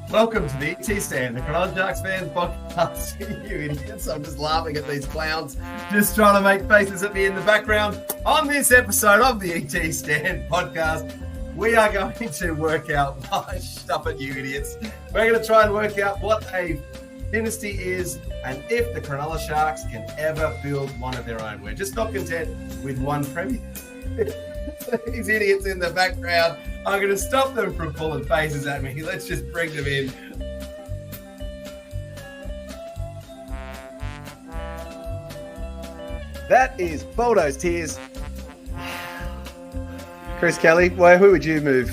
Welcome to the ET Stand, the Cronulla Sharks fans podcast. You idiots. I'm just laughing at these clowns just trying to make faces at me in the background. On this episode of the ET Stand podcast, we are going to work out why, stop it, you idiots. We're going to try and work out what a dynasty is and if the Cronulla Sharks can ever build one of their own. We're just not content with one premier. These idiots in the background, I'm going to stop them from pulling faces at me. Let's just bring them in. That is Boldo's Tears. Chris Kelly, who would you move?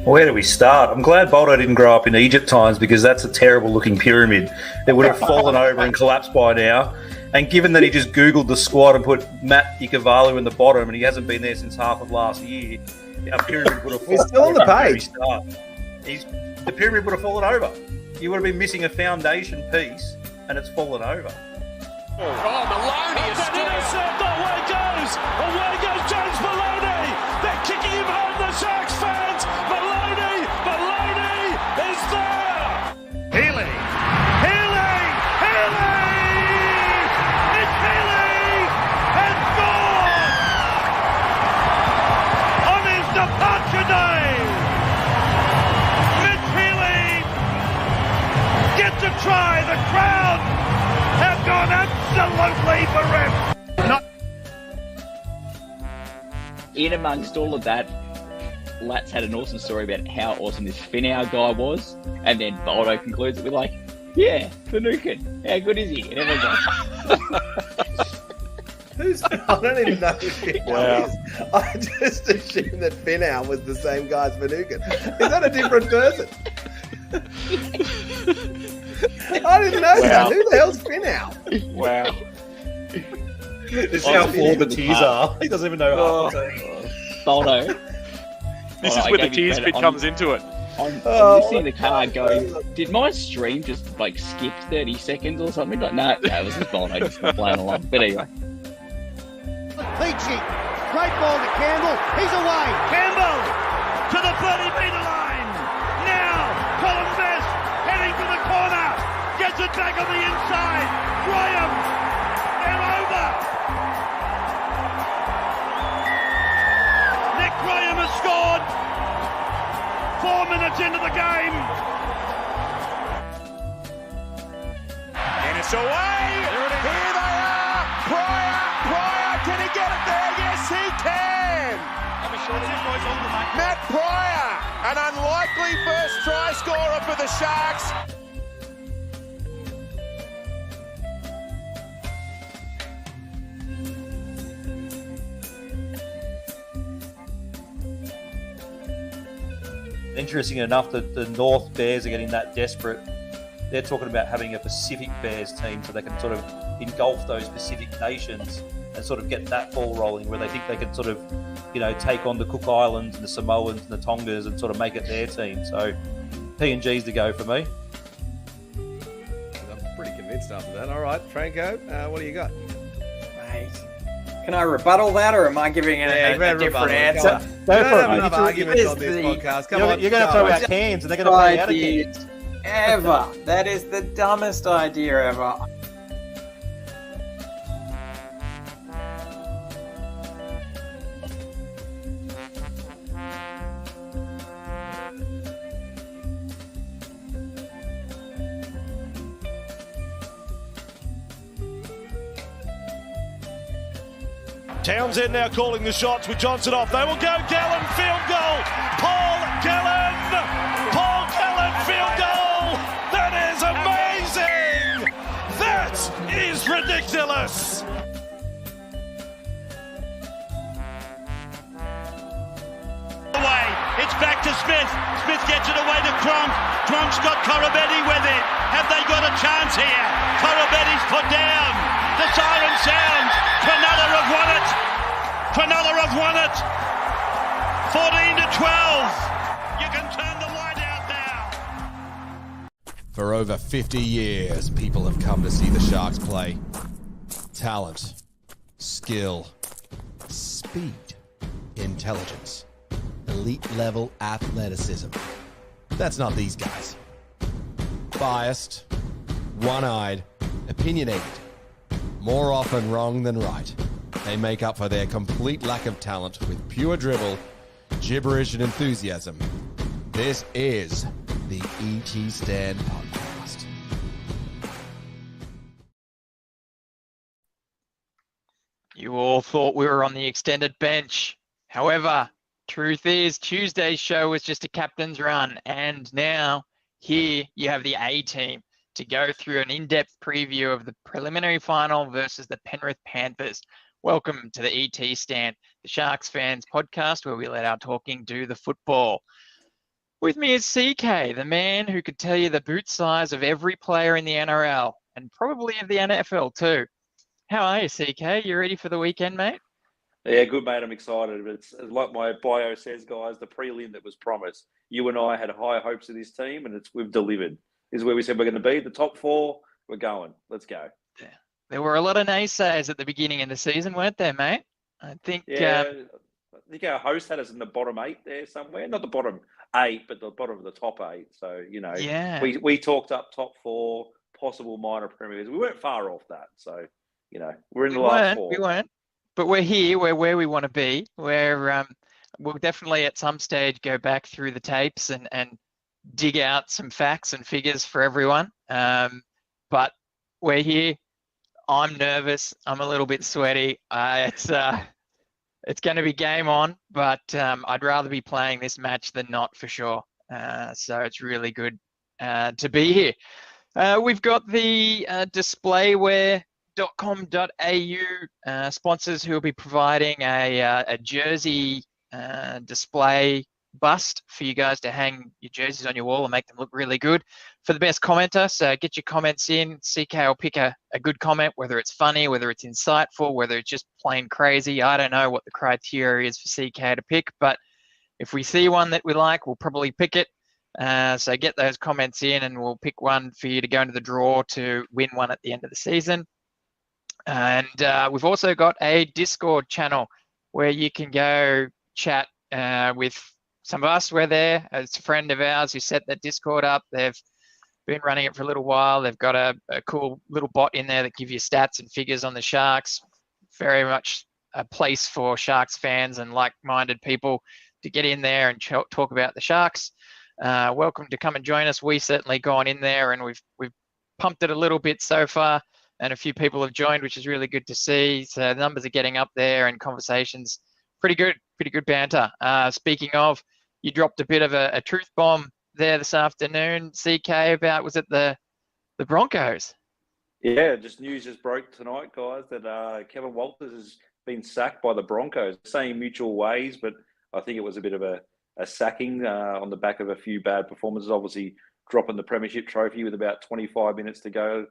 Where do we start? I'm glad Boldo didn't grow up in Egypt times because that's a terrible looking pyramid. It would have fallen over and collapsed by now. And given that he just Googled the squad and put Matt Ikuvalu in the bottom and he hasn't been there since half of last year, our pyramid would have fallen over. He's still on the page. The pyramid would have fallen over. You would have been missing a foundation piece and it's fallen over. Maloney is still intercept. Away goes James Maloney. They're kicking him home, the Sharks fans. Maloney is there. Healy. It's Healy and gone on his departure day. Mitch Healy gets a try. The crowd have gone absolutely bereft. In amongst all of that, Lats had an awesome story about how awesome this Finau guy was, and then Boldo concludes it with like, yeah, Finucane, how good is he? And everyone's like, I don't even know who Finau is. I just assumed that Finau was the same guy as Finucane. Is that a different person? I didn't know that. Who the hell's Finau? Wow. This is how flawed the tears are. He doesn't even know half. Boldo. This is where the tears bit comes into it. I'm listening to the car going, did my stream just like skip 30 seconds or something? Like, no, it was just Boldo just playing along. But anyway. Peachy, great ball to Campbell. He's away. Campbell to the 30-metre line. Now, Colin Best heading for the corner. Gets it back on the inside. Graham, they're over. Nick Graham has scored. 4 minutes into the game. And it's away. Here they are. Pryor. Can he get it there? Yes, he can. Matt Pryor, an unlikely first try scorer for the Sharks. Interesting enough that the North Bears are getting that desperate. They're talking about having a Pacific Bears team so they can sort of engulf those Pacific nations and sort of get that ball rolling where they think they can sort of, take on the Cook Islands and the Samoans and the Tongas and sort of make it their team. So PNG's to go for me. I'm pretty convinced after that. All right, Franko, what do you got? Mate, can I rebuttal that, or am I giving it a different answer? Go for it. Enough arguments on this podcast. Come on, you're going to throw out cans, and they're going to play out of cans. Ever. That is the dumbest idea ever. Townsend now calling the shots with Johnson off. They will go. Gallen, field goal. Paul Gallen, field goal. That is amazing. That is ridiculous. Away. It's back to Smith. Smith gets it away to Cronk. Cronk's got Korobetti with it. Have they got a chance here? Korobetti's put down. The siren sounds. Cronulla have won it. 14 to 12. You can turn the light out now. For over 50 years, people have come to see the Sharks play. Talent, skill, speed, intelligence, elite level athleticism. That's not these guys. Biased, one-eyed, opinionated. More often wrong than right. They make up for their complete lack of talent with pure dribble, gibberish, and enthusiasm. This is the ET Stand Podcast. You all thought we were on the extended bench. However, truth is Tuesday's show was just a captain's run, and now here you have the A team to go through an in-depth preview of the preliminary final versus the Penrith Panthers. Welcome to the ET Stand, the Sharks fans podcast where we let our talking do the football. With me is CK, the man who could tell you the boot size of every player in the NRL and probably of the NFL too. How are you, CK? You ready for the weekend, mate? Yeah, good, mate. I'm excited. It's like my bio says, guys, the prelim that was promised. You and I had high hopes of this team, and we've delivered. This is where we said we're going to be. The top four, we're going. Let's go. Yeah. There were a lot of naysayers at the beginning of the season, weren't there, mate? I think our host had us in the bottom 8 there somewhere. Not the bottom 8, but the bottom of the top 8. So, we talked up top 4, possible minor premiers. We weren't far off that. So, we're in the last 4. We weren't. But we're here. We're where we want to be. We'll definitely at some stage go back through the tapes and dig out some facts and figures for everyone. But we're here. I'm nervous. I'm a little bit sweaty. It's going to be game on, but I'd rather be playing this match than not for sure. So it's really good to be here. We've got the displayware.com.au sponsors who will be providing a jersey display bust for you guys to hang your jerseys on your wall and make them look really good. For the best commenter, so get your comments in. CK will pick a good comment, whether it's funny, whether it's insightful, whether it's just plain crazy. I don't know what the criteria is for CK to pick, but if we see one that we like, we'll probably pick it. So get those comments in and we'll pick one for you to go into the draw to win one at the end of the season. And we've also got a Discord channel where you can go chat with some of us. We're there. It's a friend of ours who set that Discord up. They've been running it for a little while. They've got a cool little bot in there that gives you stats and figures on the Sharks. Very much a place for Sharks fans and like-minded people to get in there and talk about the Sharks. Welcome to come and join us. We certainly gone in there and we've pumped it a little bit so far, and a few people have joined, which is really good to see. So the numbers are getting up there and conversations pretty good banter. Speaking of, you dropped a bit of a truth bomb there this afternoon, CK, about, was it the Broncos? Yeah, news just broke tonight, guys, that Kevin Walters has been sacked by the Broncos. Same mutual ways, but I think it was a bit of a sacking on the back of a few bad performances. Obviously, dropping the premiership trophy with about 25 minutes to go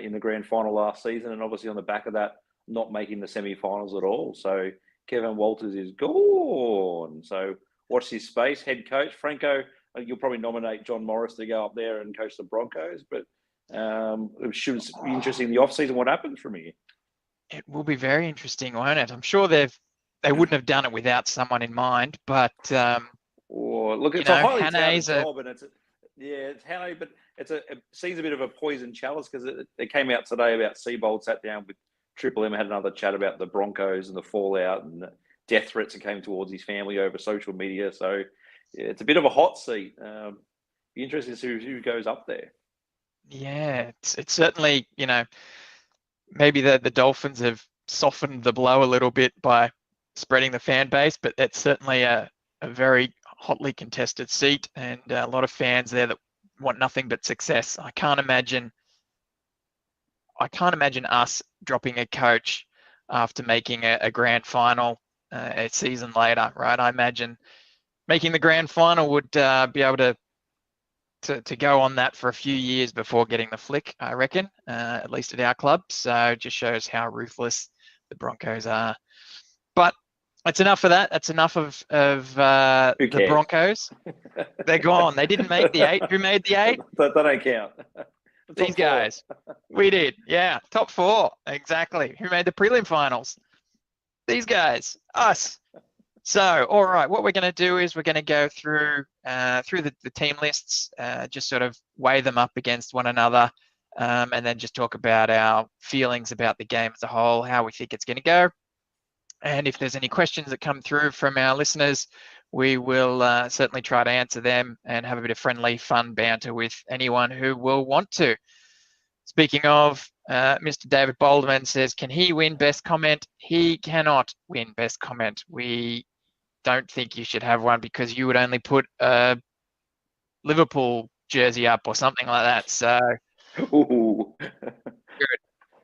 in the grand final last season, and obviously on the back of that, not making the semi-finals at all. So Kevin Walters is gone. So watch this space. Head coach Franko, you'll probably nominate John Morris to go up there and coach the Broncos, but it should be interesting in the off-season what happens from here. It will be very interesting, won't it? I'm sure they wouldn't have done it without someone in mind, but it's a highly talented job, and it's Hannay, but it seems a bit of a poison chalice because it came out today about Seabold sat down with Triple M, had another chat about the Broncos and the fallout and the death threats that came towards his family over social media. So it's a bit of a hot seat. Be interesting to see who goes up there. Yeah, it's certainly, maybe the Dolphins have softened the blow a little bit by spreading the fan base, but it's certainly a very hotly contested seat and a lot of fans there that want nothing but success. I can't imagine us dropping a coach after making a grand final a season later, right? I imagine making the grand final would be able to go on that for a few years before getting the flick, I reckon, at least at our club. So it just shows how ruthless the Broncos are. But that's enough of that. That's enough of the Broncos. They're gone. They didn't make the 8. Who made the 8? That don't count. These guys. We did. Yeah. Top 4. Exactly. Who made the prelim finals? These guys. Us. So, all right, what we're going to do is we're going to go through the team lists, just sort of weigh them up against one another, and then just talk about our feelings about the game as a whole, how we think it's going to go. And if there's any questions that come through from our listeners, we will certainly try to answer them and have a bit of friendly, fun banter with anyone who will want to. Speaking of, Mr. David Boulderman says, can he win best comment? He cannot win best comment. We don't think you should have one because you would only put a Liverpool jersey up or something like that. So, Ooh.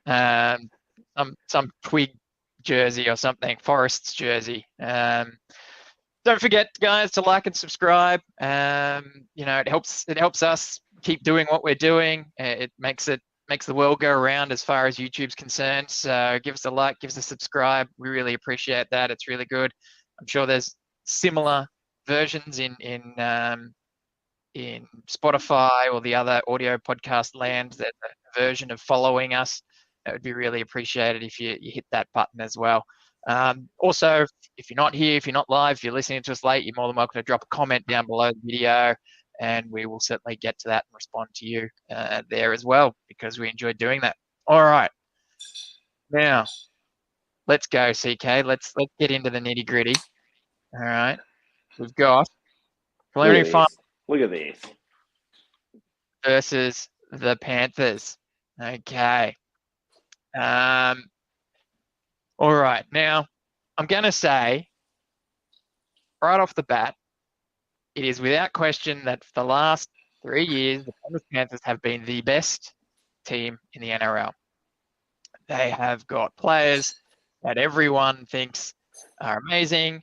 good. Some twig jersey or something, Forest's jersey. Don't forget, guys, to like and subscribe. It helps us keep doing what we're doing. It makes the world go around as far as YouTube's concerned. So give us a like, give us a subscribe. We really appreciate that. It's really good. I'm sure there's similar versions in Spotify or the other audio podcast land. There's a version of following us. That would be really appreciated if you hit that button as well. Also, if you're not here, if you're not live, if you're listening to us late, you're more than welcome to drop a comment down below the video, and we will certainly get to that and respond to you there as well, because we enjoy doing that. All right. Now, let's go, CK. Let's get into the nitty gritty. All right. We've got preliminary final Look at this. versus the Panthers. Okay. All right. Now, I'm going to say right off the bat, it is without question that for the last 3 years, the Panthers have been the best team in the NRL. They have got players that everyone thinks are amazing,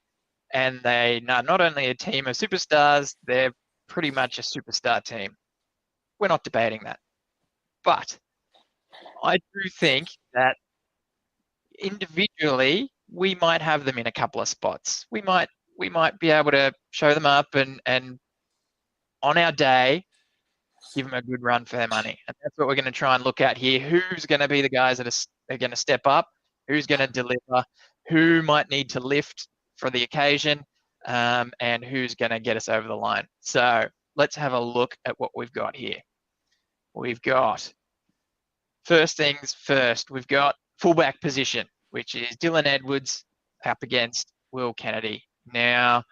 and they are not only a team of superstars, they're pretty much a superstar team. We're not debating that. But I do think that individually, we might have them in a couple of spots. We might be able to show them up and on our day, give them a good run for their money. And that's what we're going to try and look at here. Who's going to be the guys that are going to step up? Who's going to deliver? Who might need to lift for the occasion? And who's going to get us over the line? So let's have a look at what we've got here. We've got, first things first, we've got fullback position, which is Dylan Edwards up against Will Kennedy. Now,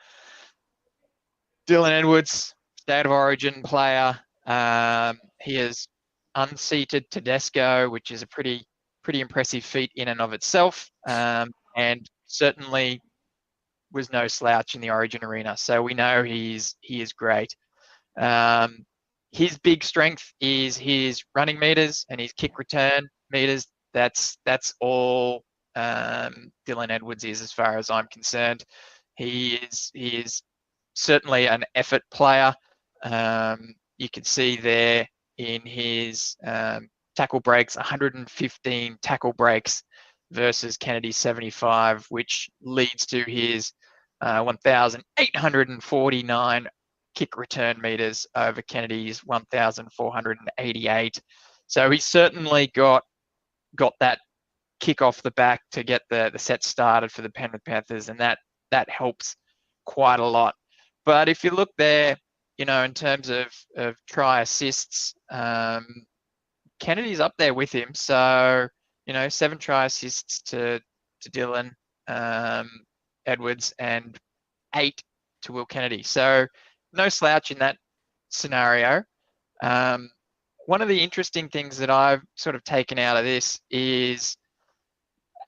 Dylan Edwards, State of Origin player. He has unseated Tedesco, which is a pretty impressive feat in and of itself, and certainly was no slouch in the Origin arena. So we know he is great. His big strength is his running meters and his kick return meters. That's all Dylan Edwards is, as far as I'm concerned. He is certainly an effort player. You can see there in his tackle breaks, 115 tackle breaks versus Kennedy's 75, which leads to his 1,849 kick return meters over Kennedy's 1,488. So he's certainly got that kick off the back to get the set started for the Penrith Panthers, and that helps quite a lot. But if you look there, in terms of try assists, Kennedy's up there with him. So, 7 try assists to Dylan Edwards and 8 to Will Kennedy. So no slouch in that scenario. One of the interesting things that I've sort of taken out of this is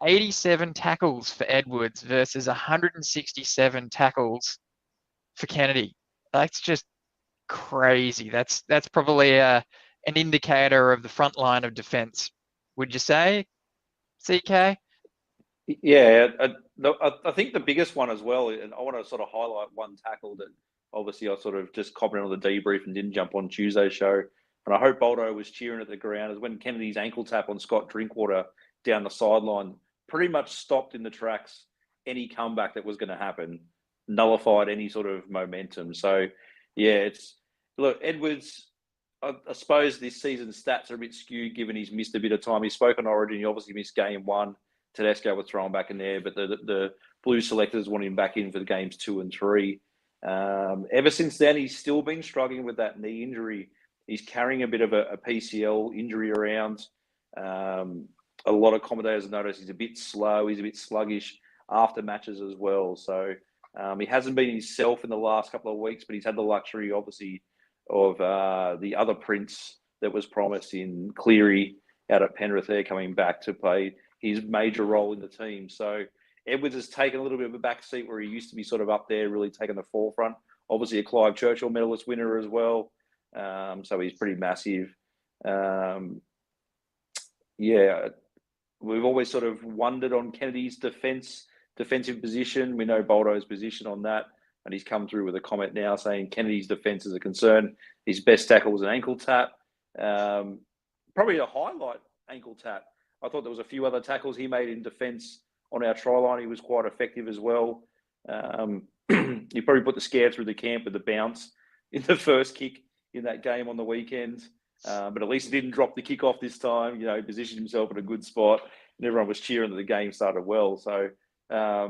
87 tackles for Edwards versus 167 tackles for Kennedy. That's just crazy. That's probably an indicator of the front line of defence, would you say, CK? Yeah, I think the biggest one as well, and I want to sort of highlight one tackle that obviously I sort of just commented on the debrief and didn't jump on Tuesday's show. And I hope Boldo was cheering at the ground, is when Kennedy's ankle tap on Scott Drinkwater down the sideline pretty much stopped in the tracks any comeback that was going to happen, nullified any sort of momentum. So, yeah, look, Edwards, I suppose this season's stats are a bit skewed given he's missed a bit of time. He's spoken Origin, he obviously missed game 1. Tedesco was thrown back in there, but the Blue selectors want him back in for the games 2 and 3. Ever since then, he's still been struggling with that knee injury. He's carrying a bit of a PCL injury around. A lot of commentators have noticed he's a bit slow. He's a bit sluggish after matches as well. So he hasn't been himself in the last couple of weeks, but he's had the luxury, obviously, of the other prince that was promised in Cleary out at Penrith there coming back to play his major role in the team. So Edwards has taken a little bit of a back seat where he used to be sort of up there, really taking the forefront. Obviously a Clive Churchill medalist winner as well. So he's pretty massive. We've always sort of wondered on Kennedy's defensive position. We know Boldo's position on that, and he's come through with a comment now saying Kennedy's defence is a concern. His best tackle was an ankle tap. Probably a highlight ankle tap. I thought there was a few other tackles he made in defence on our try line. He was quite effective as well. He probably put the scare through the camp with the bounce in the first kick in that game on the weekend. But at least he didn't drop the kickoff this time. He positioned himself in a good spot, and everyone was cheering that the game started well. So, I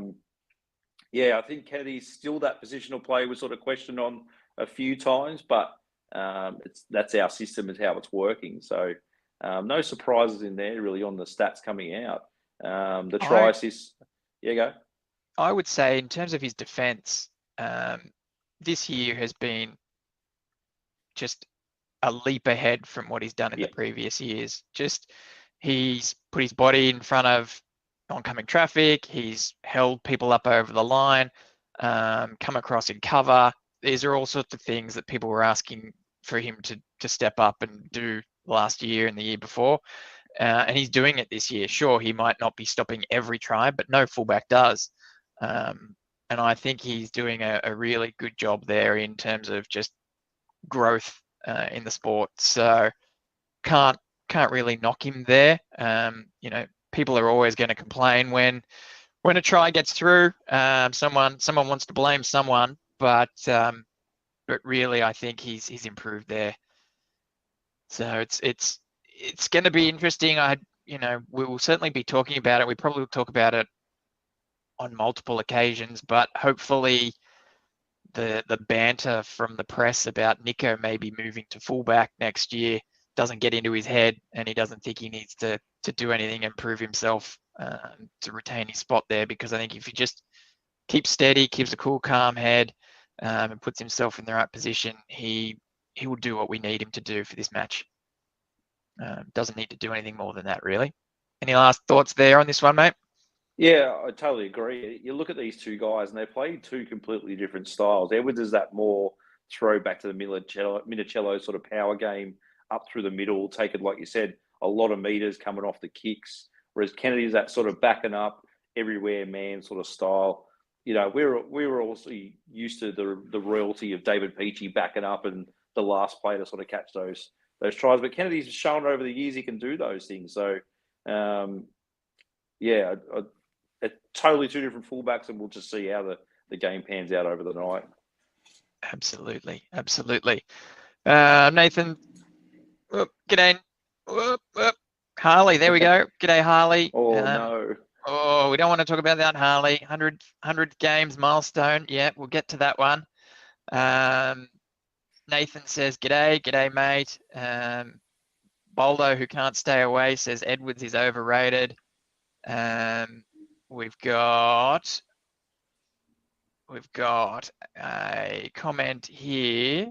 think Kennedy's still that positional play was sort of questioned on a few times, but that's our system, is how it's working. So, no surprises in there really on the stats coming out. The try assist. Yeah, go. I would say in terms of his defence, this year has been just a leap ahead from what he's done in the previous years. Just he's put his body in front of oncoming traffic. He's held people up over the line, come across in cover. These are all sorts of things that people were asking for him to step up and do last year and the year before. And he's doing it this year. Sure, he might not be stopping every try, but no fullback does. And I think he's doing a really good job there in terms of just growth in the sport. So can't really knock him there. People are always going to complain when a try gets through. Someone wants to blame someone, but really I think he's improved there. So it's going to be interesting. We will certainly be talking about it. We probably will talk about it on multiple occasions, but hopefully the banter from the press about Nico maybe moving to fullback next year doesn't get into his head, and he doesn't think he needs to do anything and prove himself to retain his spot there. Because I think if he just keeps steady, keeps a cool, calm head, and puts himself in the right position, he will do what we need him to do for this match. Doesn't need to do anything more than that, really. Any last thoughts there on this one, mate? Yeah, I totally agree. You look at these two guys, and they play two completely different styles. Edwards is that more throwback to the Minicello sort of power game up through the middle, taking, like you said, a lot of meters coming off the kicks. Whereas Kennedy is that sort of backing up, everywhere man sort of style. We were also used to the royalty of David Peachey backing up and the last play to sort of catch those tries. But Kennedy's shown over the years he can do those things. So, totally two different fullbacks, and we'll just see how the game pans out over the night. Absolutely. Nathan, g'day. Harley, there we go. G'day, Harley. No. Oh, we don't want to talk about that, Harley. 100 games milestone. Yeah, we'll get to that one. Nathan says, g'day, mate. Boldo, who can't stay away, says Edwards is overrated. We've got a comment here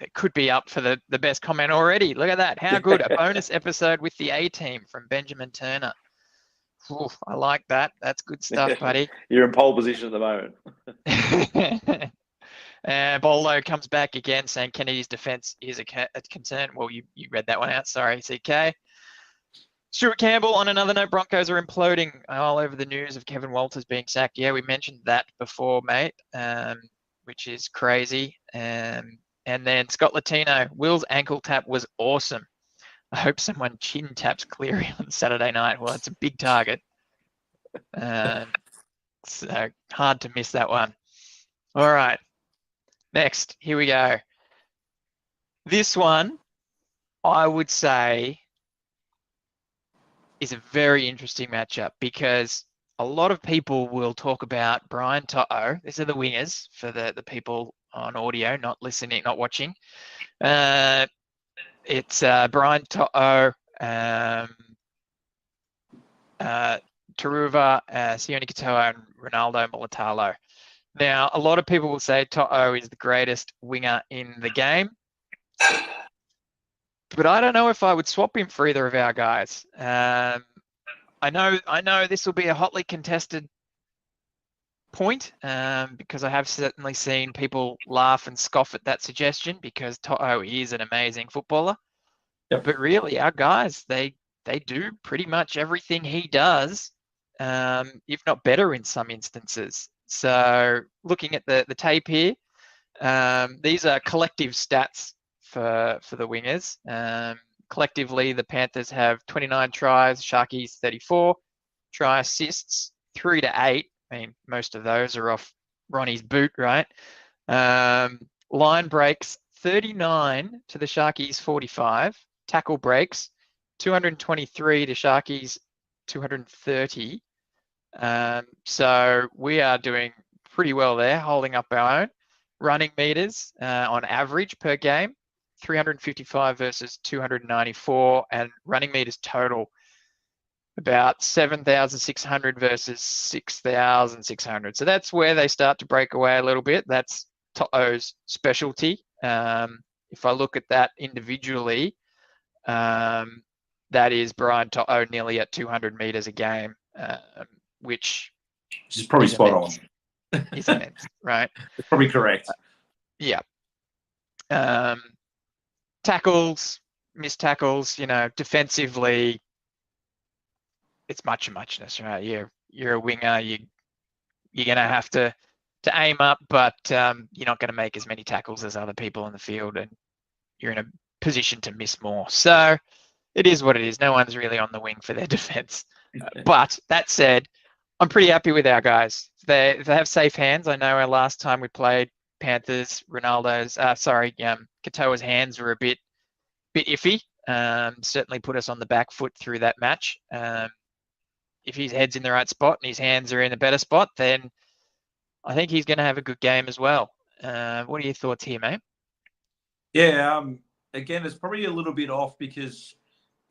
that could be up for the best comment already. Look at that. How good. A bonus episode with the A-team from Benjamin Turner. Ooh, I like that. That's good stuff, buddy. You're in pole position at the moment. Boldo comes back again saying Kennedy's defence is a concern. Well, you read that one out. Sorry, CK. Stuart Campbell, on another note, Broncos are imploding all over the news of Kevin Walters being sacked. Yeah, we mentioned that before, mate, which is crazy. And then Scott Latino, Will's ankle tap was awesome. I hope someone chin taps Cleary on Saturday night. Well, it's a big target. So hard to miss that one. All right. Next, here we go. This one, I would say, is a very interesting matchup because a lot of people will talk about Brian To'o. These are the wingers for the people on audio, not listening, not watching. It's Brian To'o, Taruva, Sione Katoa, and Ronaldo Mulatalo. Now, a lot of people will say To'o is the greatest winger in the game, but I don't know if I would swap him for either of our guys. I know this will be a hotly contested point because I have certainly seen people laugh and scoff at that suggestion because To'o is an amazing footballer. Yep. But really, our guys, they do pretty much everything he does, if not better in some instances. So looking at the tape here, these are collective stats for the wingers. Collectively, the Panthers have 29 tries, Sharkies 34, try assists 3 to 8. I mean, most of those are off Ronnie's boot, right? Line breaks 39 to the Sharkies 45. Tackle breaks 223 to Sharkies 230. So we are doing pretty well there, holding up our own. Running meters on average per game, 355 versus 294, and running meters total about 7,600 versus 6,600. So that's where they start to break away a little bit. That's To'o's specialty. If I look at that individually, that is Brian To'o nearly at 200 meters a game, which is probably spot on. Is immense, right? It's probably correct. Yeah. Tackles, missed tackles, defensively, it's much of muchness, right? You're a winger, you're gonna have to aim up, but you're not gonna make as many tackles as other people in the field, and you're in a position to miss more. So it is what it is. No one's really on the wing for their defense. But that said, I'm pretty happy with our guys. They have safe hands. I know our last time we played Panthers, Katoa's hands were a bit iffy. Certainly put us on the back foot through that match. If his head's in the right spot and his hands are in a better spot, then I think he's going to have a good game as well. What are your thoughts here, mate? Yeah, again, it's probably a little bit off because,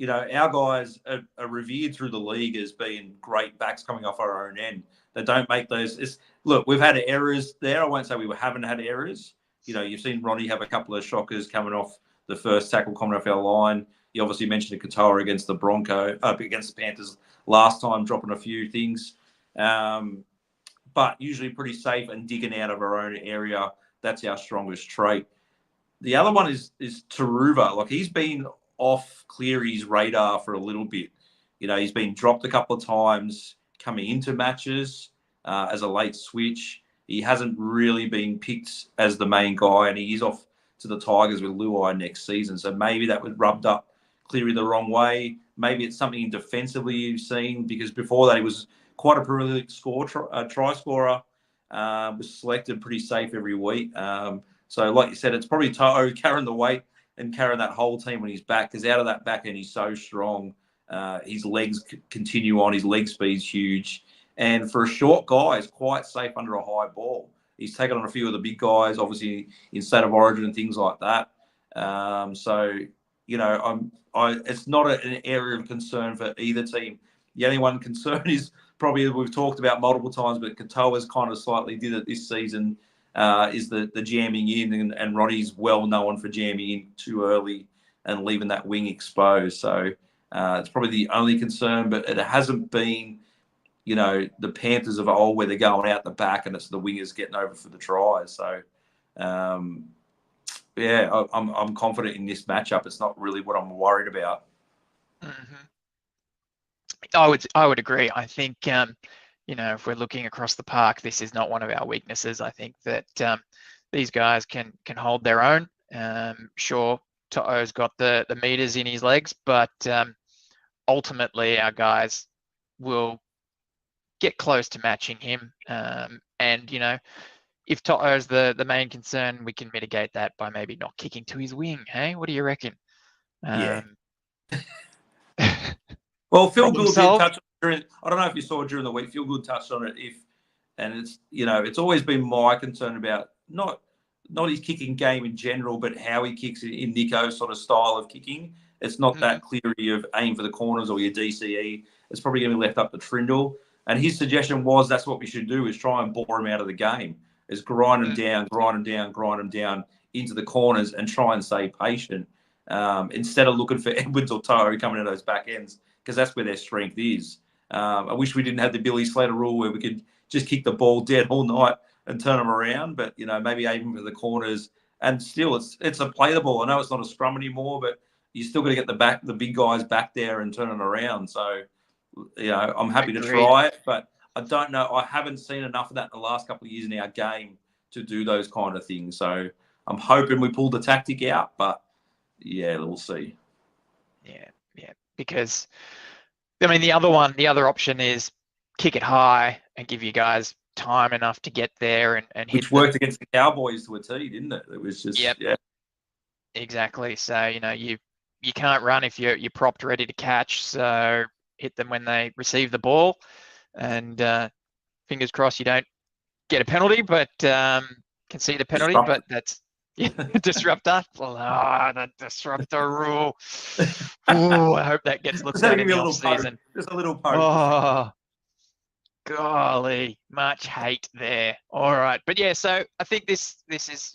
our guys are revered through the league as being great backs coming off our own end. They don't make those. Look, we've had errors there. I won't say we haven't had errors. You've seen Ronnie have a couple of shockers coming off the first tackle coming off our line. You obviously mentioned Katoa against the against the Panthers last time, dropping a few things. But usually pretty safe and digging out of our own area. That's our strongest trait. The other one is Taruva. Like, he's been off Cleary's radar for a little bit. He's been dropped a couple of times coming into matches as a late switch. He hasn't really been picked as the main guy, and he is off to the Tigers with Luai next season. So maybe that was rubbed up Cleary the wrong way. Maybe it's something defensively you've seen, because before that he was quite a prolific try scorer. Was selected pretty safe every week. So like you said, it's probably To'o carrying the weight and carrying that whole team when he's back, because out of that back end he's so strong. His legs continue on. His leg speed's huge. And for a short guy, he's quite safe under a high ball. He's taken on a few of the big guys, obviously in State of Origin and things like that. It's not an area of concern for either team. The only one concern is probably, we've talked about multiple times, but Katoa's kind of slightly did it this season, is the jamming in, and Ronnie's well known for jamming in too early and leaving that wing exposed. So it's probably the only concern, but it hasn't been, the Panthers of old where they're going out the back and it's the wingers getting over for the tries. So, I'm confident in this matchup. It's not really what I'm worried about. Mm-hmm. I would agree. I think, if we're looking across the park, this is not one of our weaknesses. I think that these guys can hold their own. Sure, To'o's got the meters in his legs, but ultimately our guys will get close to matching him. And if To'o's the main concern, we can mitigate that by maybe not kicking to his wing. Hey, what do you reckon? Yeah. Well, Phil Gould did touch on I don't know if you saw during the week. Feel Good touched on it. And it's it's always been my concern about not his kicking game in general, but how he kicks in Nico's sort of style of kicking. It's not that clarity of aim for the corners or your DCE. It's probably going to be left up to Trindle. And his suggestion was that's what we should do, is try and bore him out of the game, is grind him down into the corners and try and stay patient instead of looking for Edwards or Tohu coming into those back ends, because that's where their strength is. I wish we didn't have the Billy Slater rule where we could just kick the ball dead all night and turn them around, but maybe aim for the corners. And still, it's a play the ball. I know it's not a scrum anymore, but you still got to get the big guys back there and turn it around. So, I'm happy to try it, but I don't know. I haven't seen enough of that in the last couple of years in our game to do those kind of things. So I'm hoping we pull the tactic out, but yeah, we'll see. Yeah. Because, the other option is kick it high and give you guys time enough to get there and hit. Which worked against the Cowboys to a T, didn't it? It was just, yeah. Exactly. So, you can't run if you're propped ready to catch. So hit them when they receive the ball, and fingers crossed you don't get a penalty, but concede a penalty. But that's disruptor. The disruptor rule. Ooh, I hope that gets looked at in the off season. Just a little poke. Oh, golly, much hate there. All right, but yeah. So I think this is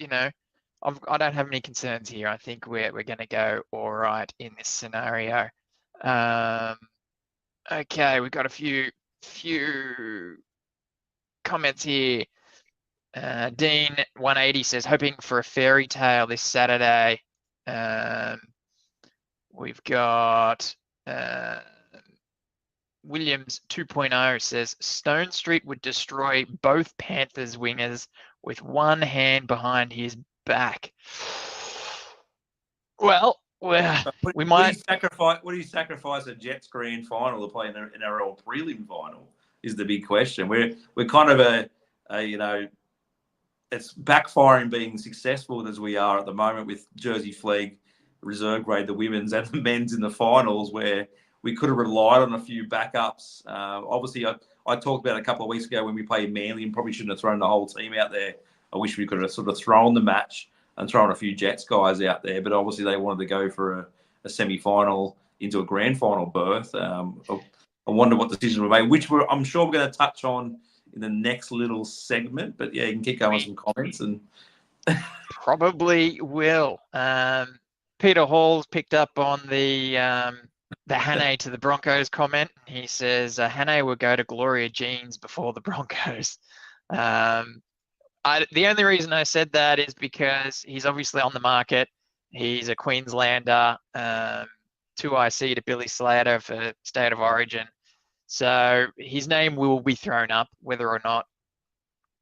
I don't have any concerns here. I think we're going to go all right in this scenario. Okay, we've got a few comments here. Dean 180 says, hoping for a fairy tale this Saturday. We've got Williams 2.0 says, Stone Street would destroy both Panthers wingers with one hand behind his back. Well, we might sacrifice. Would he sacrifice a Jets grand final to play in an NRL prelim final? Is the big question. We're kind of it's backfiring being successful as we are at the moment with Jersey Flag, reserve grade, the women's and the men's in the finals, where we could have relied on a few backups. Obviously, I talked about a couple of weeks ago when we played Manly and probably shouldn't have thrown the whole team out there. I wish we could have sort of thrown the match and thrown a few Jets guys out there, but obviously they wanted to go for a semi-final into a grand final berth. I wonder what decisions were made, which I'm sure we're going to touch on in the next little segment. But yeah, you can keep going with some comments and probably will. Peter Hall's picked up on the Hannay to the Broncos comment. He says Hannay will go to Gloria Jeans before the Broncos. The only reason I said that is because he's obviously on the market. He's a Queenslander, 2IC to Billy Slater for State of Origin. So his name will be thrown up, whether or not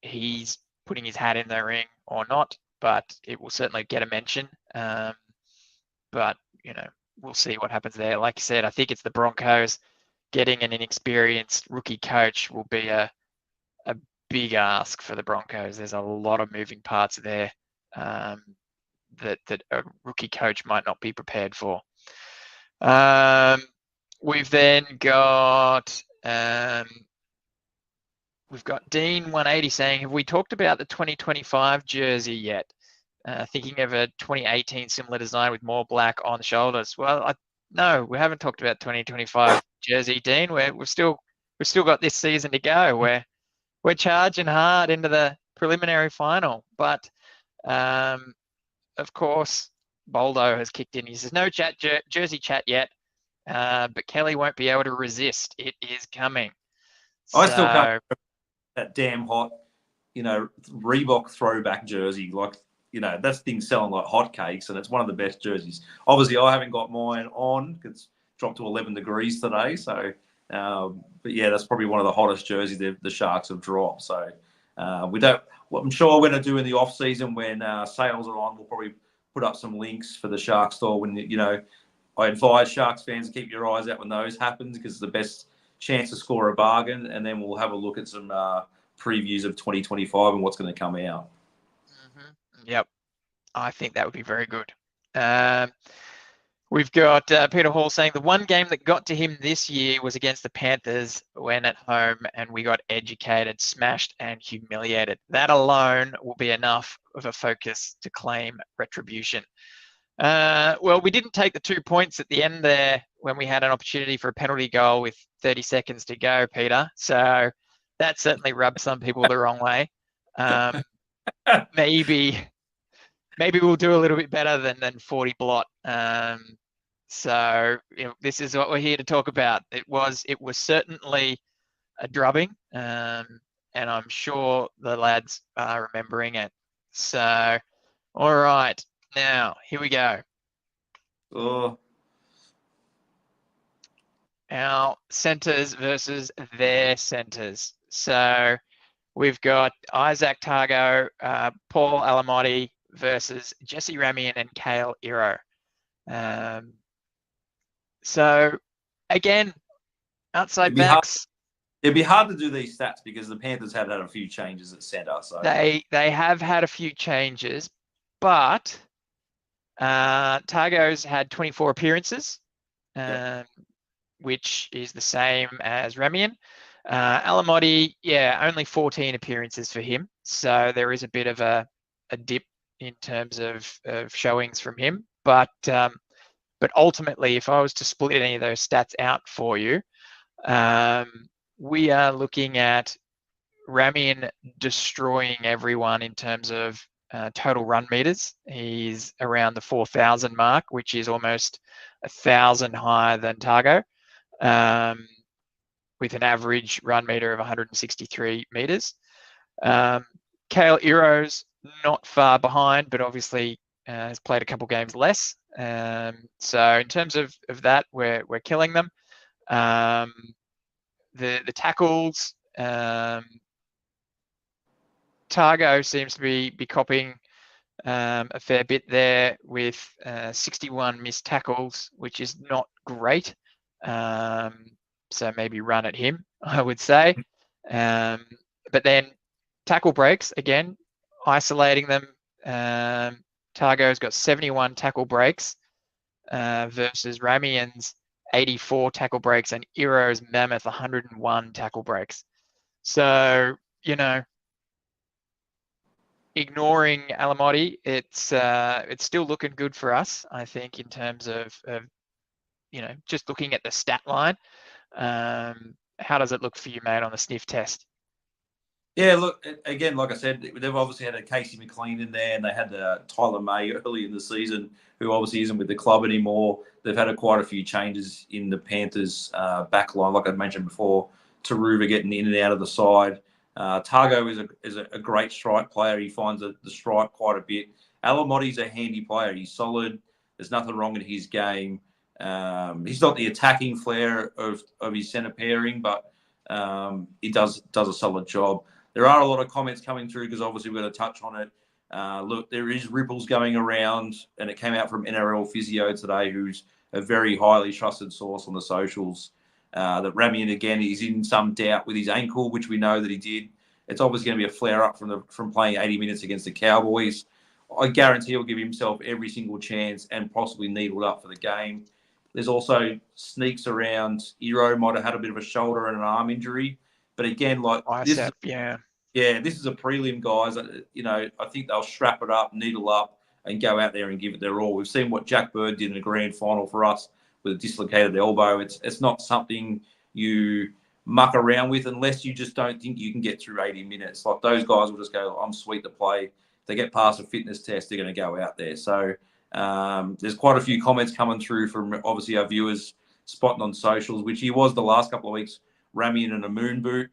he's putting his hat in the ring or not, but it will certainly get a mention. But, we'll see what happens there. Like I said, I think it's the Broncos. Getting an inexperienced rookie coach will be a big ask for the Broncos. There's a lot of moving parts there that a rookie coach might not be prepared for. We've then got Dean 180 saying, have we talked about the 2025 jersey yet? Thinking of a 2018 similar design with more black on the shoulders. Well, no, we haven't talked about 2025 jersey, Dean. We've still got this season to go. We're charging hard into the preliminary final, but of course, Boldo has kicked in. He says, no jersey chat yet, but Kelly won't be able to resist. It is coming. I still can't that damn hot, Reebok throwback jersey. Like, that thing's selling like hotcakes, and it's one of the best jerseys. Obviously, I haven't got mine on. It's dropped to 11 degrees today, so. But yeah, that's probably one of the hottest jerseys the Sharks have dropped. So what I'm sure we're going to do in the off season when sales are on, we'll probably put up some links for the Shark store. When I advise Sharks fans to keep your eyes out when those happen, because it's the best chance to score a bargain. And then we'll have a look at some previews of 2025 and what's going to come out. Mm-hmm. Yep, I think that would be very good. We've got Peter Hall saying the one game that got to him this year was against the Panthers when at home, and we got educated, smashed, and humiliated. That alone will be enough of a focus to claim retribution. Well, we didn't take the 2 points at the end there when we had an opportunity for a penalty goal with 30 seconds to go, Peter. So that certainly rubbed some people the wrong way. Maybe we'll do a little bit better than 40 blot. So this is what we're here to talk about. It was certainly a drubbing, and I'm sure the lads are remembering it. So, all right, now here we go. Oh. Our centres versus their centres. So we've got Isaac Targo, Paul Alamotti versus Jesse Ramian and Kale Iro. So again, outside backs. It'd be hard to do these stats because the Panthers had a few changes at centre. So they have had a few changes, but Targo's had 24 appearances, which is the same as Ramian. Alamotti, only 14 appearances for him. So there is a bit of a dip in terms of showings from him. But ultimately, if I was to split any of those stats out for you, we are looking at Ramian destroying everyone in terms of total run meters. He's around the 4,000 mark, which is almost 1,000 higher than Targo, with an average run meter of 163 meters. Kale Iro's not far behind, but obviously has played a couple games less. So in terms of that, we're killing them. The tackles, Targo seems to be copying a fair bit there with 61 missed tackles, which is not great. So maybe run at him, I would say. But then tackle breaks, again, isolating them. Targo's got 71 tackle breaks versus Ramian's 84 tackle breaks and Iro's mammoth 101 tackle breaks. So, ignoring Alamotti, it's still looking good for us, I think, in terms of just looking at the stat line. How does it look for you, mate, on the sniff test? Yeah, look, again, like I said, they've obviously had a Casey McLean in there, and they had Tyler May early in the season, who obviously isn't with the club anymore. They've had quite a few changes in the Panthers' back line, like I mentioned before. Taruva getting in and out of the side. Targo is a great strike player. He finds the strike quite a bit. Alamotti's a handy player. He's solid. There's nothing wrong in his game. He's not the attacking flair of his centre pairing, but he does a solid job. There are a lot of comments coming through because obviously we're going to touch on it. Look, there is ripples going around, and it came out from NRL Physio today, who's a very highly trusted source on the socials, that Ramian, again, is in some doubt with his ankle, which we know that he did. It's obviously going to be a flare-up from playing 80 minutes against the Cowboys. I guarantee he'll give himself every single chance and possibly needled up for the game. There's also sneaks around. Iro might have had a bit of a shoulder and an arm injury. But again, this is a prelim, guys. I think they'll strap it up, needle up, and go out there and give it their all. We've seen what Jack Bird did in the grand final for us with a dislocated elbow. It's not something you muck around with unless you just don't think you can get through 80 minutes. Like, those guys will just go, I'm sweet to play. If they get past a fitness test, they're going to go out there. So there's quite a few comments coming through from obviously our viewers spotting on socials, which he was the last couple of weeks, Ramian in a moon boot,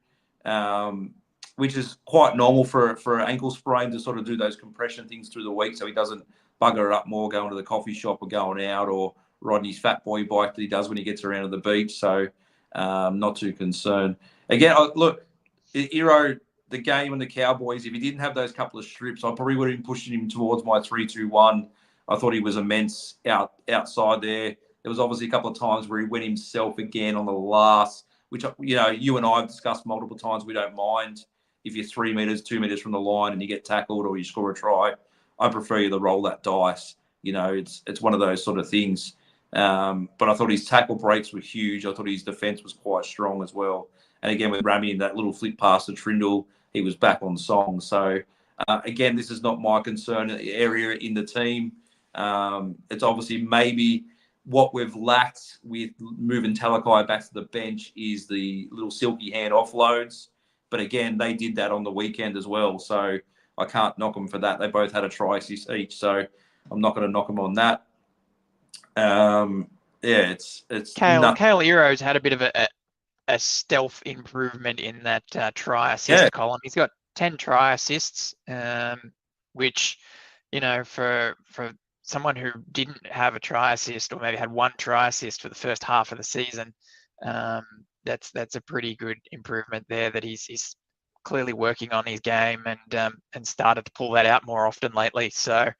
which is quite normal for an ankle sprain to sort of do those compression things through the week so he doesn't bugger it up more going to the coffee shop or going out or riding his fat boy bike that he does when he gets around to the beach. So not too concerned. Again, look, Iro, the game and the Cowboys, if he didn't have those couple of strips, I probably would have been pushing him towards my 3-2-1. I thought he was immense outside there. There was obviously a couple of times where he went himself again on the last, which, you and I have discussed multiple times. We don't mind if you're 3 meters, 2 meters from the line and you get tackled or you score a try. I prefer you to roll that dice. It's one of those sort of things. But I thought his tackle breaks were huge. I thought his defence was quite strong as well. And again, with Rami and that little flick pass to Trindle, he was back on song. So again, this is not my concern area in the team. It's obviously maybe what we've lacked with moving Talakai back to the bench is the little silky hand offloads. But again, they did that on the weekend as well. So I can't knock them for that. They both had a try assist each. So I'm not going to knock them on that. It's Kale Ero's had a bit of a stealth improvement in that try assist column. He's got 10 try assists, which, for someone who didn't have a try assist or maybe had one try assist for the first half of the season, that's a pretty good improvement there that he's clearly working on his game and started to pull that out more often lately. So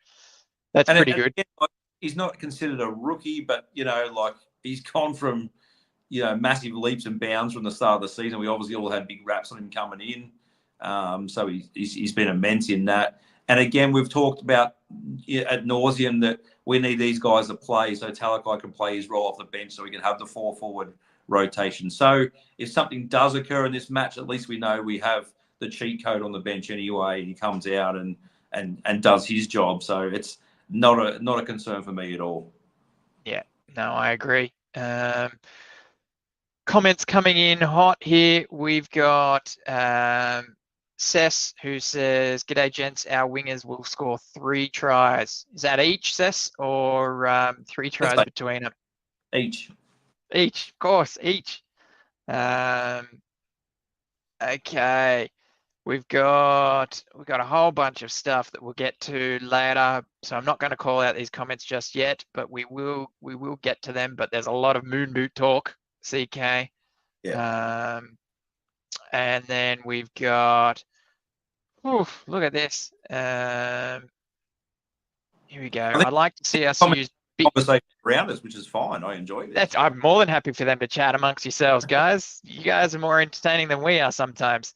that's pretty good. He's not considered a rookie, but he's gone from massive leaps and bounds from the start of the season. We obviously all had big raps on him coming in, so he's been immense in that. And again, we've talked about ad nauseum that we need these guys to play so Talakai can play his role off the bench so we can have the 4 forward rotation. So if something does occur in this match, at least we know we have the cheat code on the bench anyway. He comes out and does his job. So it's not a concern for me at all. Yeah, no, I agree. Comments coming in hot here. We've got Sess, who says, "G'day, gents. Our wingers will score 3 tries. Is that each, Sess, or 3 tries between them?" Each. Each, of course, each. Okay. We've got a whole bunch of stuff that we'll get to later. So I'm not going to call out these comments just yet, but we will get to them. But there's a lot of moon boot talk, CK. Yeah. And then we've got, look at this. Here we go. I'd like to see us use big conversation around us, which is fine. I enjoy it. I'm more than happy for them to chat amongst yourselves, guys. You guys are more entertaining than we are sometimes.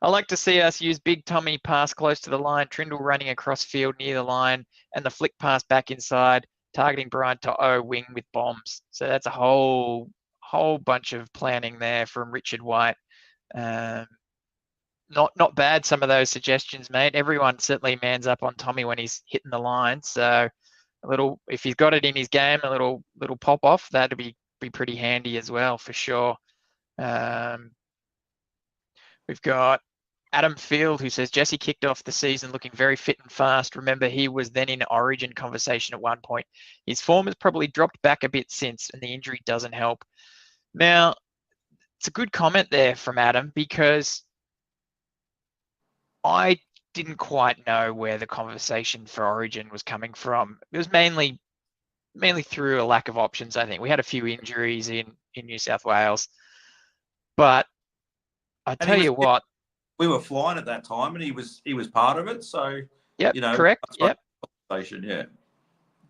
I like to see us use Big Tommy pass close to the line, Trindle running across field near the line, and the flick pass back inside, targeting Brian To'o wing with bombs. So that's a whole bunch of planning there from Richard White. Not bad, some of those suggestions, mate. Everyone certainly mans up on Tommy when he's hitting the line. So if he's got it in his game, a little pop off, that'd be pretty handy as well, for sure. We've got Adam Field, who says, "Jesse kicked off the season looking very fit and fast. Remember, he was then in Origin conversation at one point. His form has probably dropped back a bit since, and the injury doesn't help." Now, it's a good comment there from Adam, because I didn't quite know where the conversation for Origin was coming from. It was mainly through a lack of options, I think. We had a few injuries in New South Wales. But I tell you what, we were flying at that time, and he was part of it. So yep, correct. Yep. Yeah.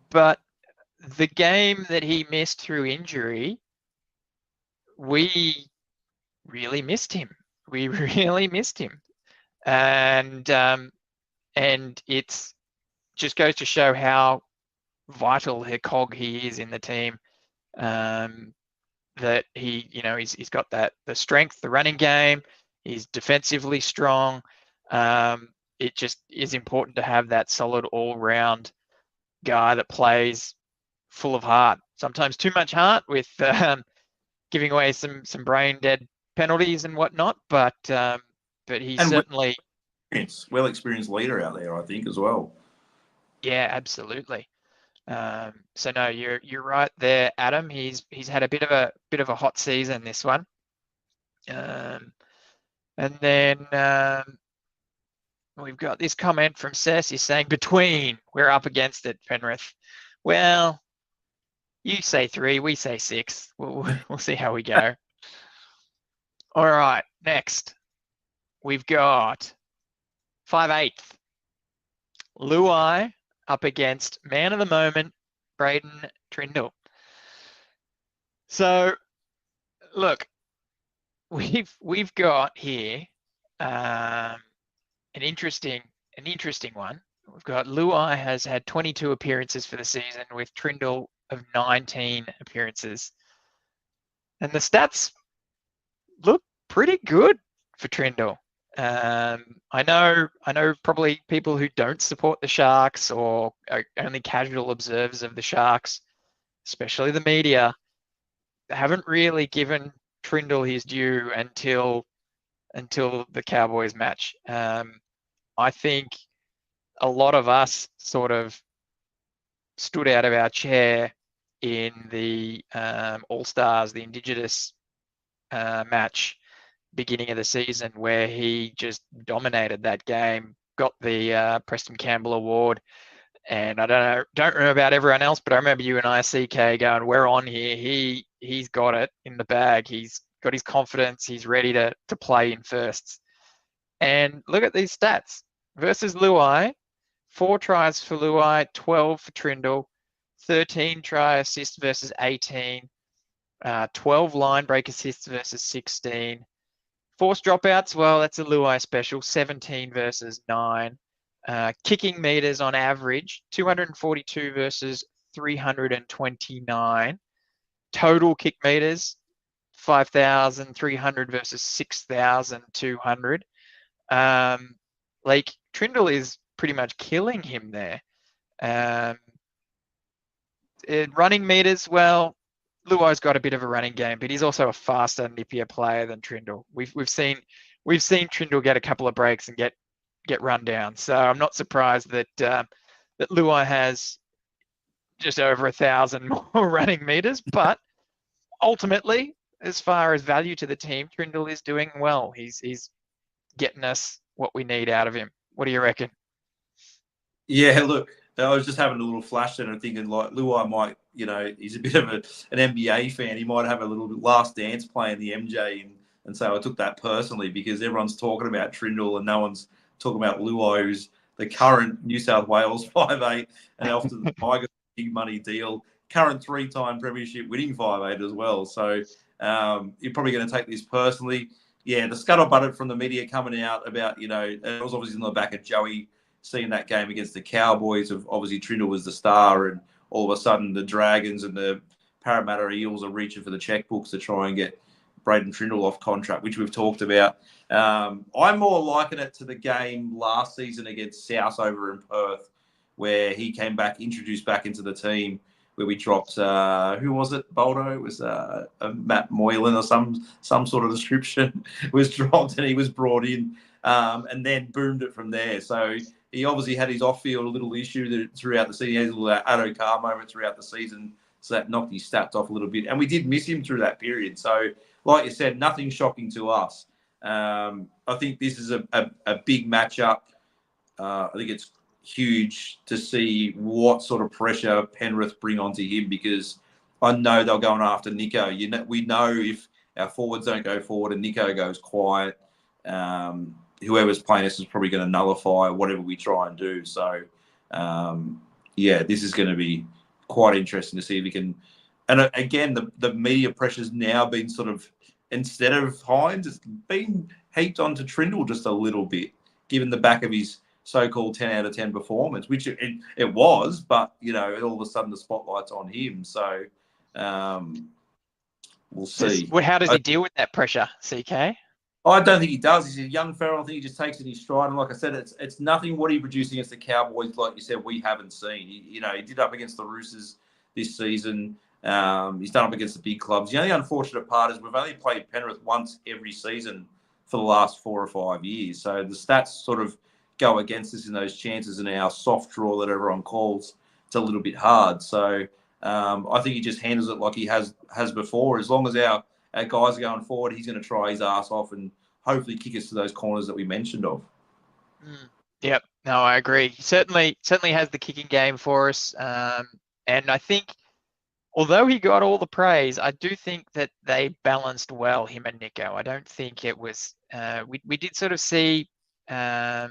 But the game that he missed through injury, we really missed him. And it's just goes to show how vital a cog he is in the team. That he's got the strength, the running game. He's defensively strong. It just is important to have that solid all-round guy that plays full of heart. Sometimes too much heart with giving away some brain-dead penalties and whatnot. But he's certainly well-experienced leader out there, I think, as well. Yeah, absolutely. So no, you're right there, Adam. He's had a bit of a hot season, this one. And then we've got this comment from Sess. He's saying, we're up against it, Penrith. Well, you say 3, we say 6. We'll see how we go. All right, next we've got 5/8. Luai up against man of the moment, Braden Trindle. So, look, we've got here an interesting one. We've got Luai has had 22 appearances for the season, with Trindle of 19 appearances. And the stats look pretty good for Trindle. I know probably people who don't support the Sharks or are only casual observers of the Sharks, especially the media, haven't really given Trindle his due until the Cowboys match. I think a lot of us sort of stood out of our chair in the All-Stars, the Indigenous match, beginning of the season, where he just dominated that game, got the Preston Campbell Award. And I don't know about everyone else, but I remember you and I, CK, going, we're on here. He's got it in the bag. He's got his confidence. He's ready to play in firsts. And look at these stats. Versus Luai, 4 tries for Luai, 12 for Trindle, 13 try assists versus 18, 12 line break assists versus 16. Forced dropouts, well, that's a Luai special, 17 versus 9. Kicking meters on average, 242 versus 329. Total kick meters, 5,300 versus 6,200. Like, Trindle is pretty much killing him there. Running meters, well, Luai's got a bit of a running game, but he's also a faster, nippier player than Trindle. We've seen Trindle get a couple of breaks and get run down. So I'm not surprised that that Luai has just over 1,000 more running meters. But ultimately, as far as value to the team, Trindle is doing well. He's getting us what we need out of him. What do you reckon? Yeah, look, I was just having a little flash then and thinking, like, Luai might, he's a bit of an NBA fan. He might have a little Last Dance playing the MJ, and so I took that personally because everyone's talking about Trindle and no one's talking about Luai, who's the current New South Wales 5'8", and often the Tigers big money deal, current 3-time premiership winning 5'8" as well. So you're probably going to take this personally. Yeah, the scuttlebutt from the media coming out about, it was obviously in the back of Joey seeing that game against the Cowboys. Of obviously Trindle was the star, and all of a sudden the Dragons and the Parramatta Eels are reaching for the checkbooks to try and get Braden Trindle off contract, which we've talked about. I'm more liking it to the game last season against South over in Perth, where he came back, introduced back into the team, where we dropped, who was it, Boldo? It was Matt Moylan or some sort of description was dropped, and he was brought in and then boomed it from there. So he obviously had his off-field little issue throughout the season. He had a little Addo Carr moment throughout the season, so that knocked his stats off a little bit. And we did miss him through that period. So, like you said, nothing shocking to us. I think this is a big matchup. I think it's huge to see what sort of pressure Penrith bring onto him, because I know they're going after Nico. We know if our forwards don't go forward and Nico goes quiet, whoever's playing us is probably going to nullify whatever we try and do. So, this is going to be quite interesting to see if we can. And again, the media pressure's now been sort of, instead of Hines, it's been heaped onto Trindle just a little bit, given the back of his so-called 10 out of 10 performance, which it was, but, all of a sudden the spotlight's on him. So we'll see. How does he deal with that pressure, CK? I don't think he does. He's a young fella. I think he just takes it in his stride. And like I said, it's nothing what he produced against the Cowboys, like you said, we haven't seen. He did up against the Roosters this season. He's done up against the big clubs. The only unfortunate part is we've only played Penrith once every season for the last 4 or 5 years. So the stats sort of go against us in those chances, and our soft draw that everyone calls, it's a little bit hard. So I think he just handles it like he has before. As long as our guys are going forward, he's going to try his ass off and hopefully kick us to those corners that we mentioned of. Yep. No, I agree. He certainly has the kicking game for us. And I think, although he got all the praise, I do think that they balanced well, him and Nico. I don't think it was... we did sort of see a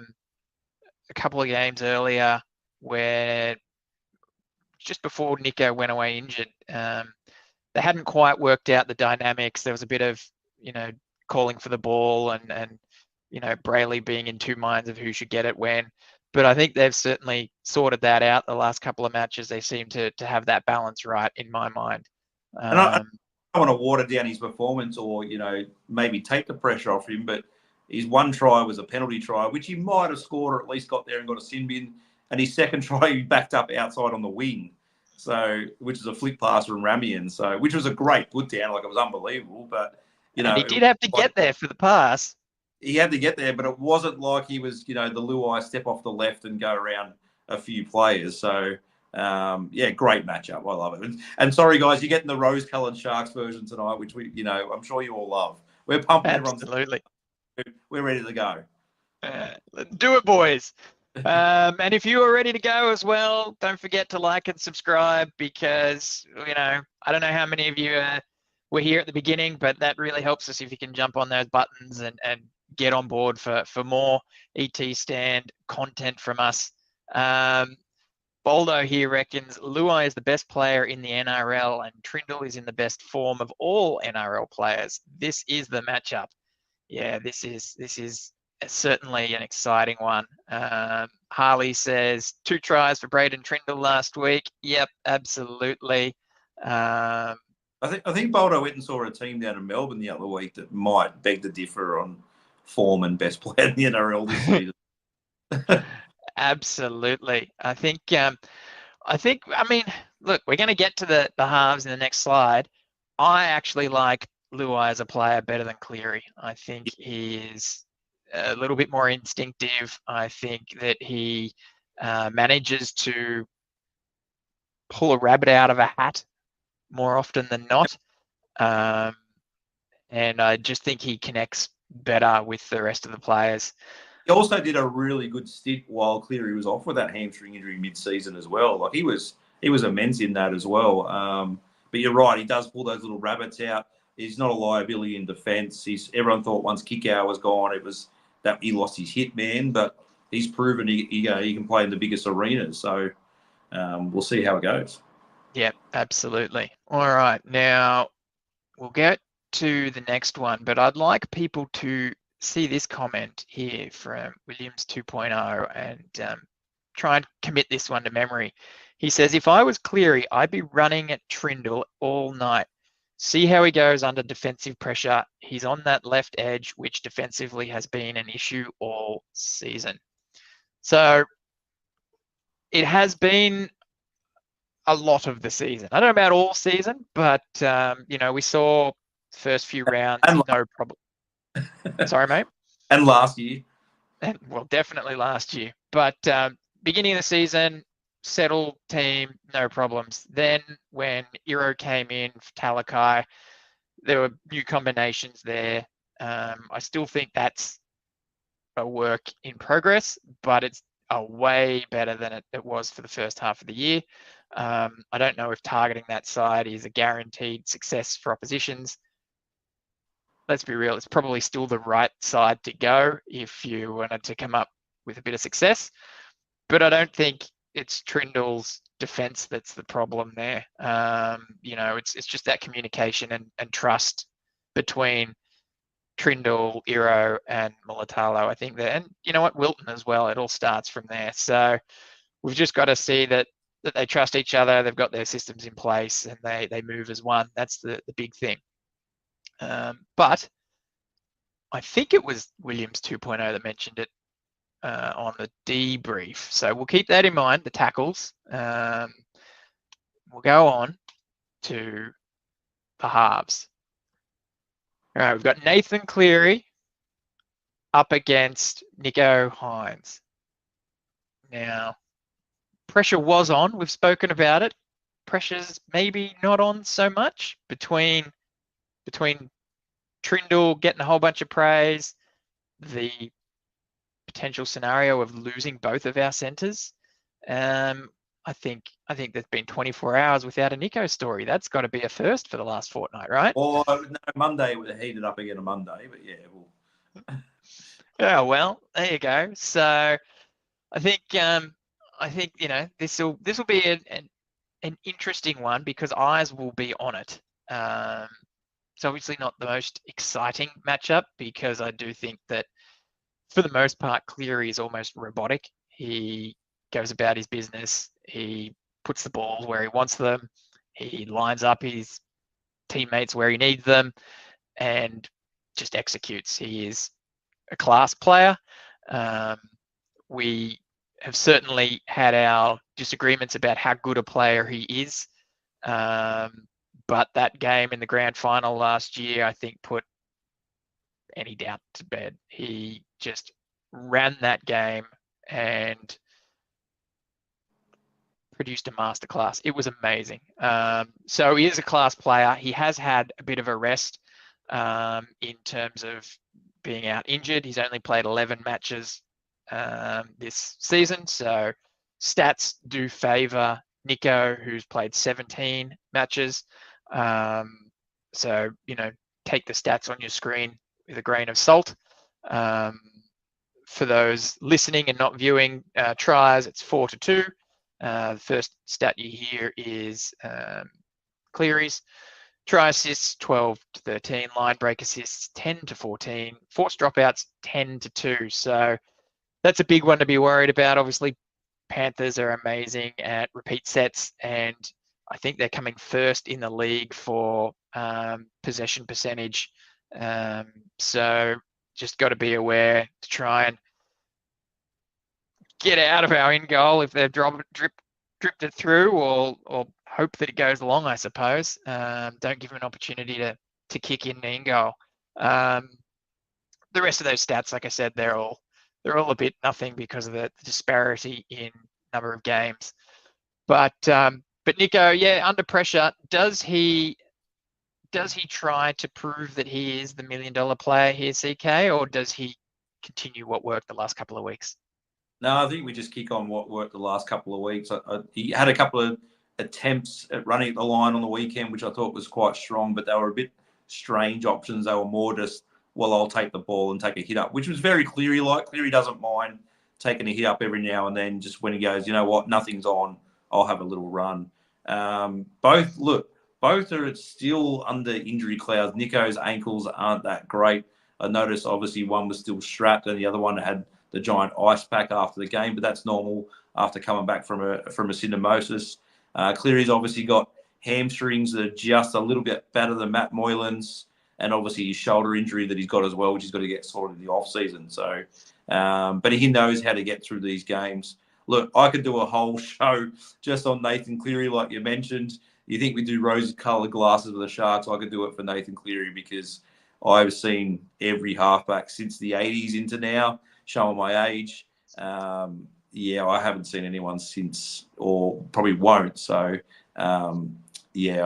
couple of games earlier where just before Nico went away injured, they hadn't quite worked out the dynamics. There was a bit of, calling for the ball and Brayley being in two minds of who should get it when. But I think they've certainly sorted that out the last couple of matches. They seem to have that balance right in my mind. And I don't want to water down his performance or, maybe take the pressure off him, but his one try was a penalty try, which he might have scored or at least got there and got a sin bin. And his second try, he backed up outside on the wing, which is a flick pass from Ramian, which was a great put down. Like, it was unbelievable. But, and he did have to get there for the pass. He had to get there, but it wasn't like he was, the Luai step off the left and go around a few players. So, great matchup. I love it. And sorry, guys, you're getting the rose-coloured Sharks version tonight, which I'm sure you all love. We're pumping. Absolutely. We're ready to go. Let's do it, boys. And if you are ready to go as well, don't forget to like and subscribe because, I don't know how many of you were here at the beginning, but that really helps us if you can jump on those buttons and get on board for more ET Stand content from us. Boldo here reckons Luai is the best player in the NRL and Trindle is in the best form of all NRL players. This is the matchup. Yeah, this is certainly an exciting one. Harley says 2 tries for Braden Trindle last week. Yep, absolutely. I think Boldo went and saw a team down in Melbourne the other week that might beg to differ on form and best player in the NRL this season. Absolutely. I mean, look, we're going to get to the halves in the next slide. I actually like Luai as a player better than Cleary. I think he is a little bit more instinctive. I think that he manages to pull a rabbit out of a hat more often than not. And I just think he connects better with the rest of the players. He also did a really good stint while Cleary was off with that hamstring injury mid-season as well. Like, he was immense in that as well. But you're right, he does pull those little rabbits out. He's not a liability in defence. Everyone thought once Kikau was gone, it was that he lost his hit man, but he's proven he can play in the biggest arenas. So we'll see how it goes. Yeah, absolutely. All right, now we'll get to the next one, but I'd like people to see this comment here from Williams 2.0 and try and commit this one to memory. He says, if I was Cleary, I'd be running at Trindle all night. See how he goes under defensive pressure. He's on that left edge, which defensively has been an issue all season. So it has been a lot of the season. I don't know about all season, but, we saw the first few rounds, no problem. Sorry, mate. And last year. Well, definitely last year. But beginning of the season, settled team, no problems. Then when Iro came in for Talakai, there were new combinations there. I still think that's a work in progress, but it's way better than it was for the first half of the year. I don't know if targeting that side is a guaranteed success for oppositions. Let's be real, it's probably still the right side to go if you wanted to come up with a bit of success. But I don't think it's Trindle's defense that's the problem there. It's just that communication and trust between Trindle, Iro, and Mulatalo. I think that, and you know what, Wilton as well. It all starts from there. So we've just got to see that they trust each other. They've got their systems in place, and they move as one. That's the big thing. But I think it was Williams 2.0 that mentioned it on the debrief. So we'll keep that in mind, the tackles. We'll go on to the halves. All right, we've got Nathan Cleary up against Nico Hines. Now, pressure was on. We've spoken about it. Pressure's maybe not on so much between Trindle getting a whole bunch of praise, the potential scenario of losing both of our centres. I think there's been 24 hours without a Nico story. That's got to be a first for the last fortnight, right? Or no, Monday would have heated up again on Monday, but yeah. Oh well, there you go. So I think this will be an interesting one because eyes will be on it. It's obviously not the most exciting matchup because I do think that for the most part Cleary is almost robotic. He goes about his business. He puts the balls where he wants them. He lines up his teammates where he needs them and just executes. He is a class player. We have certainly had our disagreements about how good a player he is. But that game in the grand final last year, I think, put any doubt to bed. He just ran that game and produced a masterclass. It was amazing. So he is a class player. He has had a bit of a rest in terms of being out injured. He's only played 11 matches this season. So stats do favour Nico, who's played 17 matches. So, take the stats on your screen with a grain of salt. For those listening and not viewing tries, it's 4-2. The first stat you hear is Cleary's. Try assists 12-13, line break assists 10-14, forced dropouts 10-2. So that's a big one to be worried about. Obviously, Panthers are amazing at repeat sets, and I think they're coming first in the league for possession percentage. So just got to be aware to try and get out of our in goal if they've dripped it through, or hope that it goes long, I suppose. Don't give them an opportunity to kick in goal. The rest of those stats, like I said, they're all a bit nothing because of the disparity in number of games. But Nico, under pressure, does he try to prove that he is the $1 million player here, CK, or does he continue what worked the last couple of weeks? No, I think we just kick on what worked the last couple of weeks. He had a couple of attempts at running at the line on the weekend, which I thought was quite strong, but they were a bit strange options. They were more just, well, I'll take the ball and take a hit up, which was very Cleary-like. Cleary doesn't mind taking a hit up every now and then, just when he goes, you know what, nothing's on, I'll have a little run. Both are still under injury clouds. Nico's ankles aren't that great. I noticed, obviously, one was still strapped and the other one had the giant ice pack after the game, but that's normal after coming back from a syndesmosis. Cleary's obviously got hamstrings that are just a little bit better than Matt Moylan's, and obviously his shoulder injury that he's got as well, which he's got to get sorted in the off season. So, but he knows how to get through these games. Look, I could do a whole show just on Nathan Cleary, like you mentioned. You think we do rose-coloured glasses with the Sharks? I could do it for Nathan Cleary because I've seen every halfback since the 80s into now, showing my age. I haven't seen anyone since, or probably won't. So, I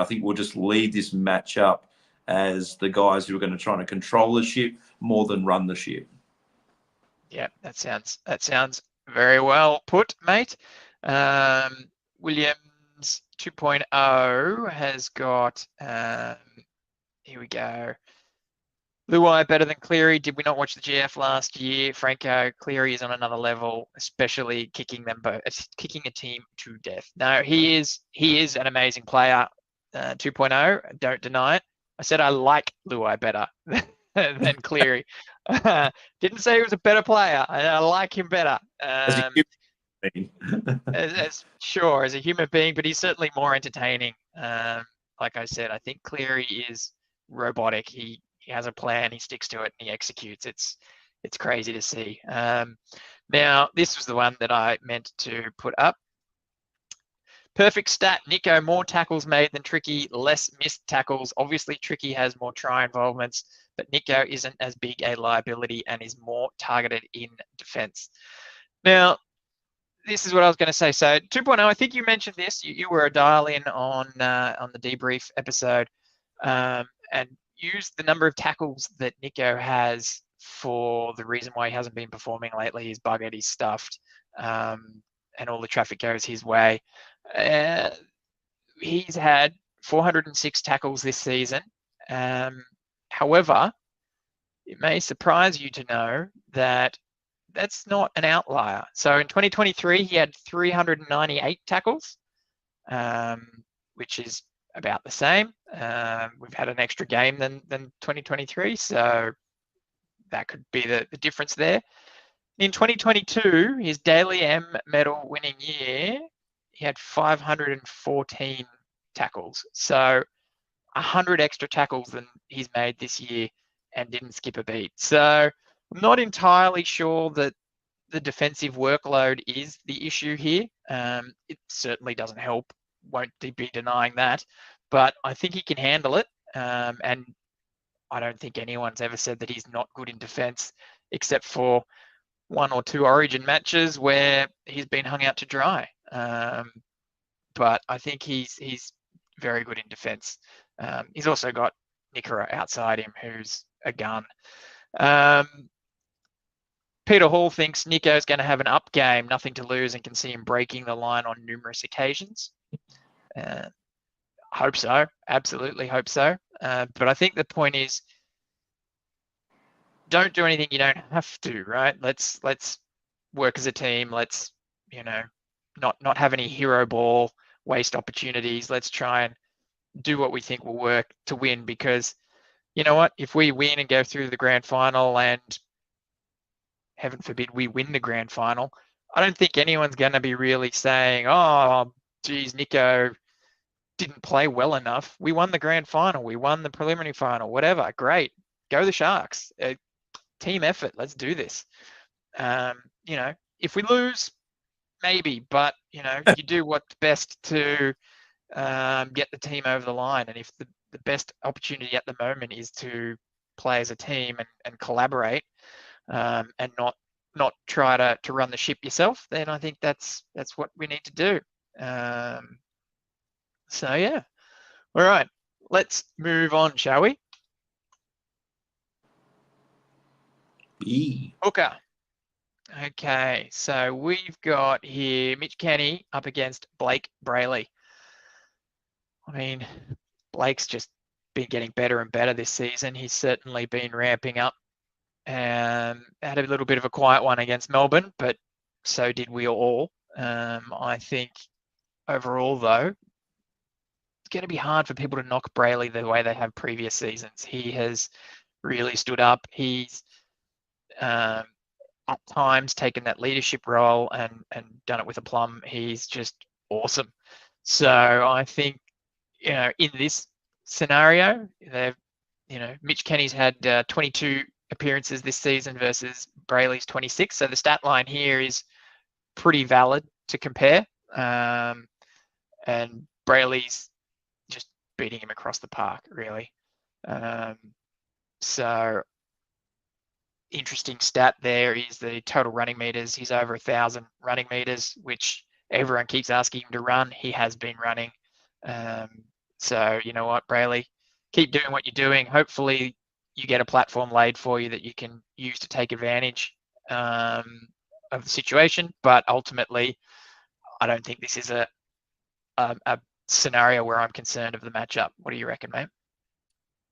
think we'll just lead this match up as the guys who are going to try to control the ship more than run the ship. Yeah, that sounds very well put, mate. Williams 2.0 has got, here we go. Luai better than Cleary. Did we not watch the GF last year? Franko, Cleary is on another level, especially kicking a team to death. No, he is an amazing player. 2.0, don't deny it. I said I like Luai better than Cleary. Didn't say he was a better player. I like him better. As a human being, but he's certainly more entertaining. Like I said, I think Cleary is robotic. He has a plan, he sticks to it, and he executes. It's crazy to see. Now, this was the one that I meant to put up. Perfect stat. Nico, more tackles made than Tricky, less missed tackles. Obviously, Tricky has more try involvements, but Nico isn't as big a liability and is more targeted in defense. Now, this is what I was going to say. So 2.0, I think you mentioned this. You were a dial-in on the debrief episode, and used the number of tackles that Nico has for the reason why he hasn't been performing lately. He's buggered, he's stuffed, and all the traffic goes his way. He's had 406 tackles this season. However, it may surprise you to know that that's not an outlier. So in 2023, he had 398 tackles, which is about the same. We've had an extra game than 2023, so that could be the difference there. In 2022, his Daily M medal winning year, he had 514 tackles. So 100 extra tackles than he's made this year and didn't skip a beat. So I'm not entirely sure that the defensive workload is the issue here. It certainly doesn't help. Won't be denying that. But I think he can handle it. And I don't think anyone's ever said that he's not good in defence, except for 1 or 2 Origin matches where he's been hung out to dry. But I think he's very good in defence. He's also got Nikora outside him, who's a gun. Peter Hall thinks Nico's going to have an up game, nothing to lose, and can see him breaking the line on numerous occasions. Hope so. Absolutely hope so. But I think the point is, don't do anything you don't have to, right? Let's work as a team. Let's, not have any hero ball, waste opportunities. Let's try and do what we think will work to win, because you know what? If we win and go through the grand final, and heaven forbid we win the grand final, I don't think anyone's going to be really saying, oh, geez, Nico didn't play well enough. We won the grand final. We won the preliminary final, whatever. Great. Go the Sharks. Team effort. Let's do this. If we lose, maybe, but, you do what's best to get the team over the line. And if the best opportunity at the moment is to play as a team and collaborate, and not try to run the ship yourself, then I think that's what we need to do. So yeah. All right, let's move on, shall we? Hooker. Okay, so we've got here Mitch Kenny up against Blake Brayley. I mean, Blake's just been getting better and better this season. He's certainly been ramping up. Had a little bit of a quiet one against Melbourne, but so did we all. I think overall, though, it's going to be hard for people to knock Brayley the way they have previous seasons. He has really stood up. He's at times taken that leadership role and done it with aplomb. He's just awesome. So I think, in this scenario, Mitch Kenny's had 22 appearances this season versus Brayley's 26. So the stat line here is pretty valid to compare. And Brayley's just beating him across the park, really. So interesting stat there is the total running meters. He's over 1,000 running meters, which everyone keeps asking him to run. He has been running. So you know what, Brayley, keep doing what you're doing. Hopefully you get a platform laid for you that you can use to take advantage of the situation. But ultimately, I don't think this is a scenario where I'm concerned of the matchup. What do you reckon, mate?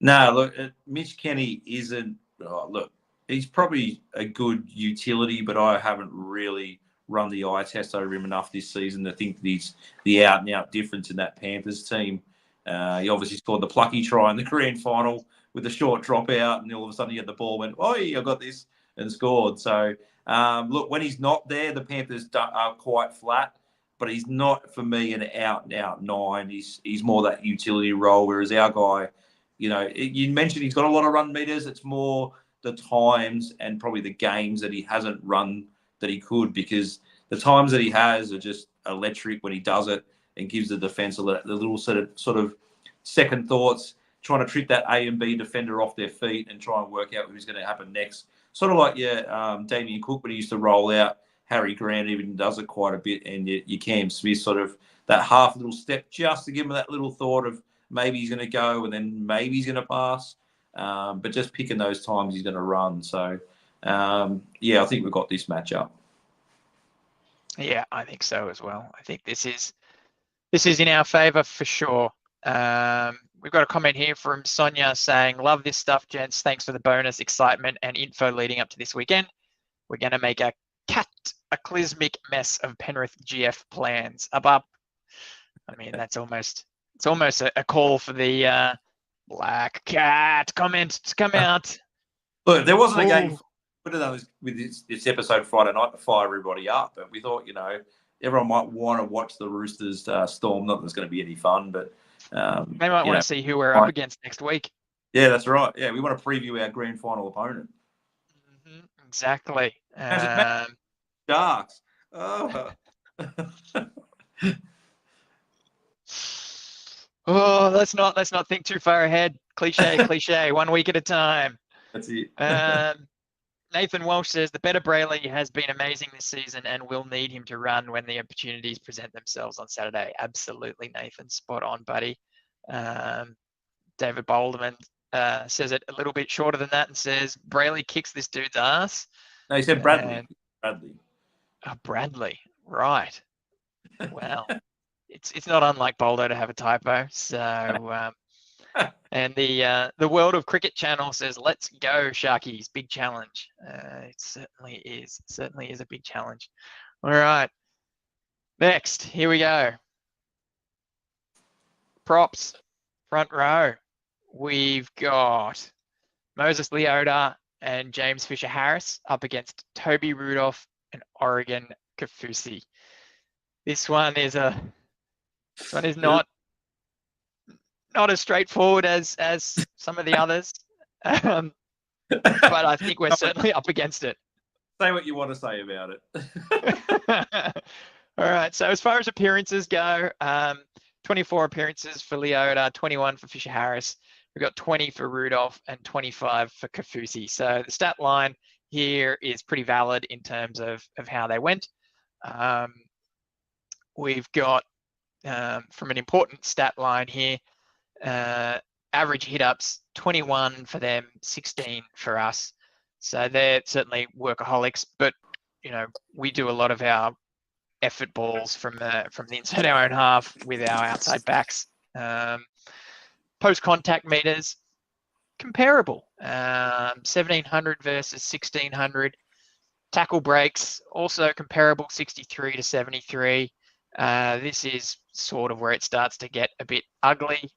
No, look, Mitch Kenny isn't. Look, he's probably a good utility, but I haven't really run the eye test over him enough this season to think that he's the out-and-out difference in that Panthers team. He obviously scored the plucky try in the grand final with a short dropout, and all of a sudden he had the ball, went, "Oh, I got this," and scored. So, look, when he's not there, the Panthers are quite flat, but he's not, for me, an out-and-out 9. He's more that utility role, whereas our guy, you mentioned he's got a lot of run meters. It's more the times and probably the games that he hasn't run that he could, because the times that he has are just electric when he does it and gives the defence a little sort of second thoughts, trying to trick that A and B defender off their feet and try and work out who's going to happen next. Sort of like Damien Cook, when he used to roll out. Harry Grant even does it quite a bit, and you Cam Smith sort of that half little step just to give him that little thought of maybe he's going to go and then maybe he's going to pass. But just picking those times he's going to run. So, I think we've got this matchup. Yeah, I think so as well. I think this is in our favour for sure. We've got a comment here from Sonia saying, "Love this stuff, gents. Thanks for the bonus, excitement, and info leading up to this weekend. We're going to make a cataclysmic mess of Penrith GF plans." Up. I mean, it's almost a call for the Black Cat comment to come out. Look, there wasn't a game. would have done this with this episode Friday night to fire everybody up, but we thought, everyone might want to watch the Roosters storm. Not that it's going to be any fun, but they might want to see who we're up against next week. Yeah, that's right. Yeah, we want to preview our grand final opponent. Exactly. Sharks. Oh. Oh, let's not think too far ahead. Cliche. 1 week at a time. That's it. Nathan Walsh says the better Brayley has been amazing this season and will need him to run when the opportunities present themselves on Saturday. Absolutely, Nathan. Spot on, buddy. David Boulderman says it a little bit shorter than that and says Brayley kicks this dude's ass. No, he said Bradley. Bradley. Oh, Bradley. Right. Well, it's not unlike Boldo to have a typo. So, and the World of Cricket channel says, "Let's go, Sharkies! Big challenge." It certainly is. Certainly is a big challenge. All right. Next, here we go. Props, front row. We've got Moses Leota and James Fisher-Harris up against Toby Rudolph and Oregon Kaufusi. This one is not as straightforward as some of the others, but I think we're certainly up against it. Say what you want to say about it. All right. So as far as appearances go, 24 appearances for Leota, 21 for Fisher-Harris. We've got 20 for Rudolph and 25 for Kaufusi. So the stat line here is pretty valid in terms of how they went. We've got, from an important stat line here, average hit-ups, 21 for them, 16 for us. So they're certainly workaholics, but, we do a lot of our effort balls from the inside our own half with our outside backs. Post-contact meters, comparable, 1,700 versus 1,600. Tackle breaks, also comparable, 63 to 73. This is sort of where it starts to get a bit ugly.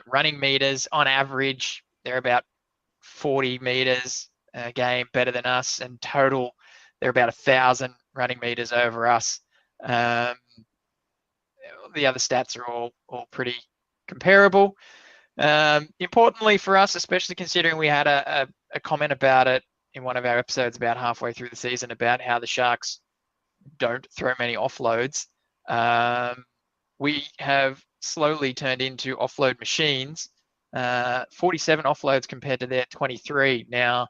Running meters, on average, they're about 40 meters a game better than us, and total, they're about 1,000 running meters over us. The other stats are all pretty comparable. Importantly for us, especially considering we had a comment about it in one of our episodes about halfway through the season about how the Sharks don't throw many offloads. We have slowly turned into offload machines, 47 offloads compared to their 23. Now,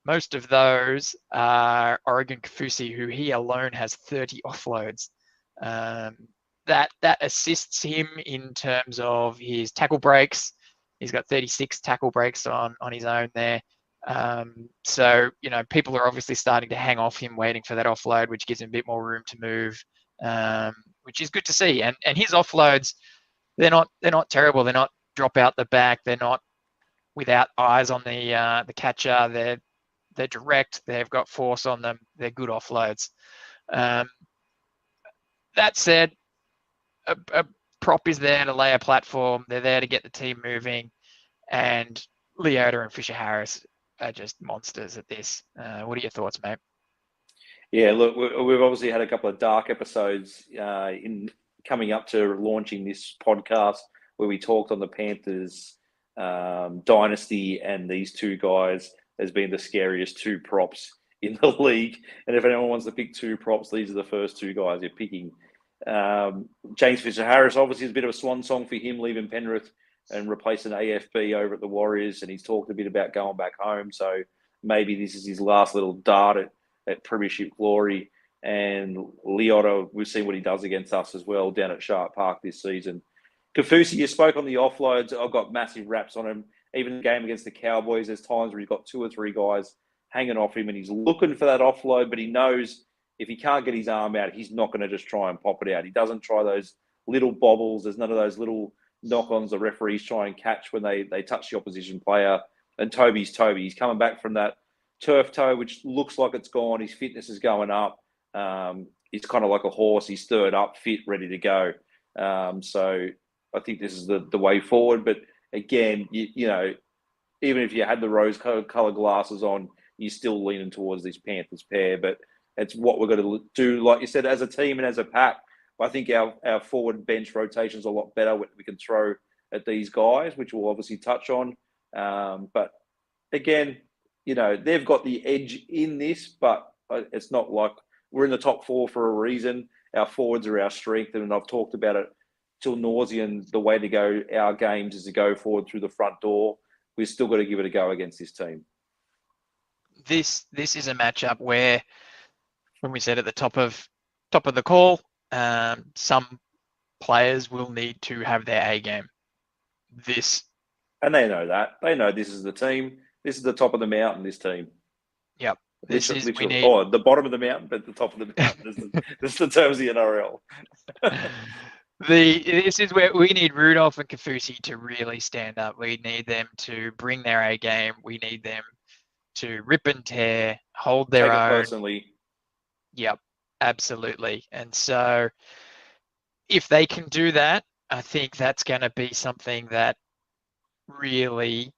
most of those are Oregon Kaufusi, who he alone has 30 offloads. That assists him in terms of his tackle breaks. He's got 36 tackle breaks on his own there. So, people are obviously starting to hang off him waiting for that offload, which gives him a bit more room to move, which is good to see. And his offloads, they're not terrible. They're not drop out the back. They're not without eyes on the catcher. They're direct. They've got force on them. They're good offloads. That said, a prop is there to lay a platform. They're there to get the team moving. And Leota and Fisher-Harris are just monsters at this. What are your thoughts, mate? Yeah, look, we've obviously had a couple of dark episodes in coming up to launching this podcast where we talked on the Panthers dynasty, and these two guys has been the scariest two props in the league. And if anyone wants to pick two props, these are the first two guys you're picking. James Fisher-Harris obviously is a bit of a swan song for him, leaving Penrith and replacing AFB over at the Warriors, and he's talked a bit about going back home. So maybe this is his last little dart at premiership glory. And Leota, we've seen what he does against us as well down at Shark Park this season. Kaufusi, you spoke on the offloads. I've got massive raps on him. Even the game against the Cowboys, there's times where he's got two or three guys hanging off him and he's looking for that offload, but he knows if he can't get his arm out, he's not going to just try and pop it out. He doesn't try those little bobbles. There's none of those little knock-ons the referees try and catch when they touch the opposition player. And Toby's Toby. He's coming back from that turf toe, which looks like it's gone. His fitness is going up. He's kind of like a horse. He's stirred up, fit, ready to go. So I think this is the way forward. But again, you know, even if you had the rose-colored glasses on, you're still leaning towards this Panthers pair. But it's what we're going to do, like you said, as a team and as a pack. I think our forward bench rotation is a lot better. We can throw at these guys, which we'll obviously touch on. But again, they've got the edge in this, but it's not like we're in the top 4 for a reason. Our forwards are our strength, and I've talked about it till nauseam. The way to go our games is to go forward through the front door. We've still got to give it a go against this team. This is a matchup where, when we said at the top of the call, some players will need to have their A game. And they know that. They know this is the team. This is the top of the mountain, this team. Yep. The bottom of the mountain, but the top of the mountain. This is the terms of the NRL. This is where we need Rudolph and Kafusi to really stand up. We need them to bring their A game. We need them to rip and tear, hold their own. Personally. Yep, absolutely. And so if they can do that, I think that's going to be something that really,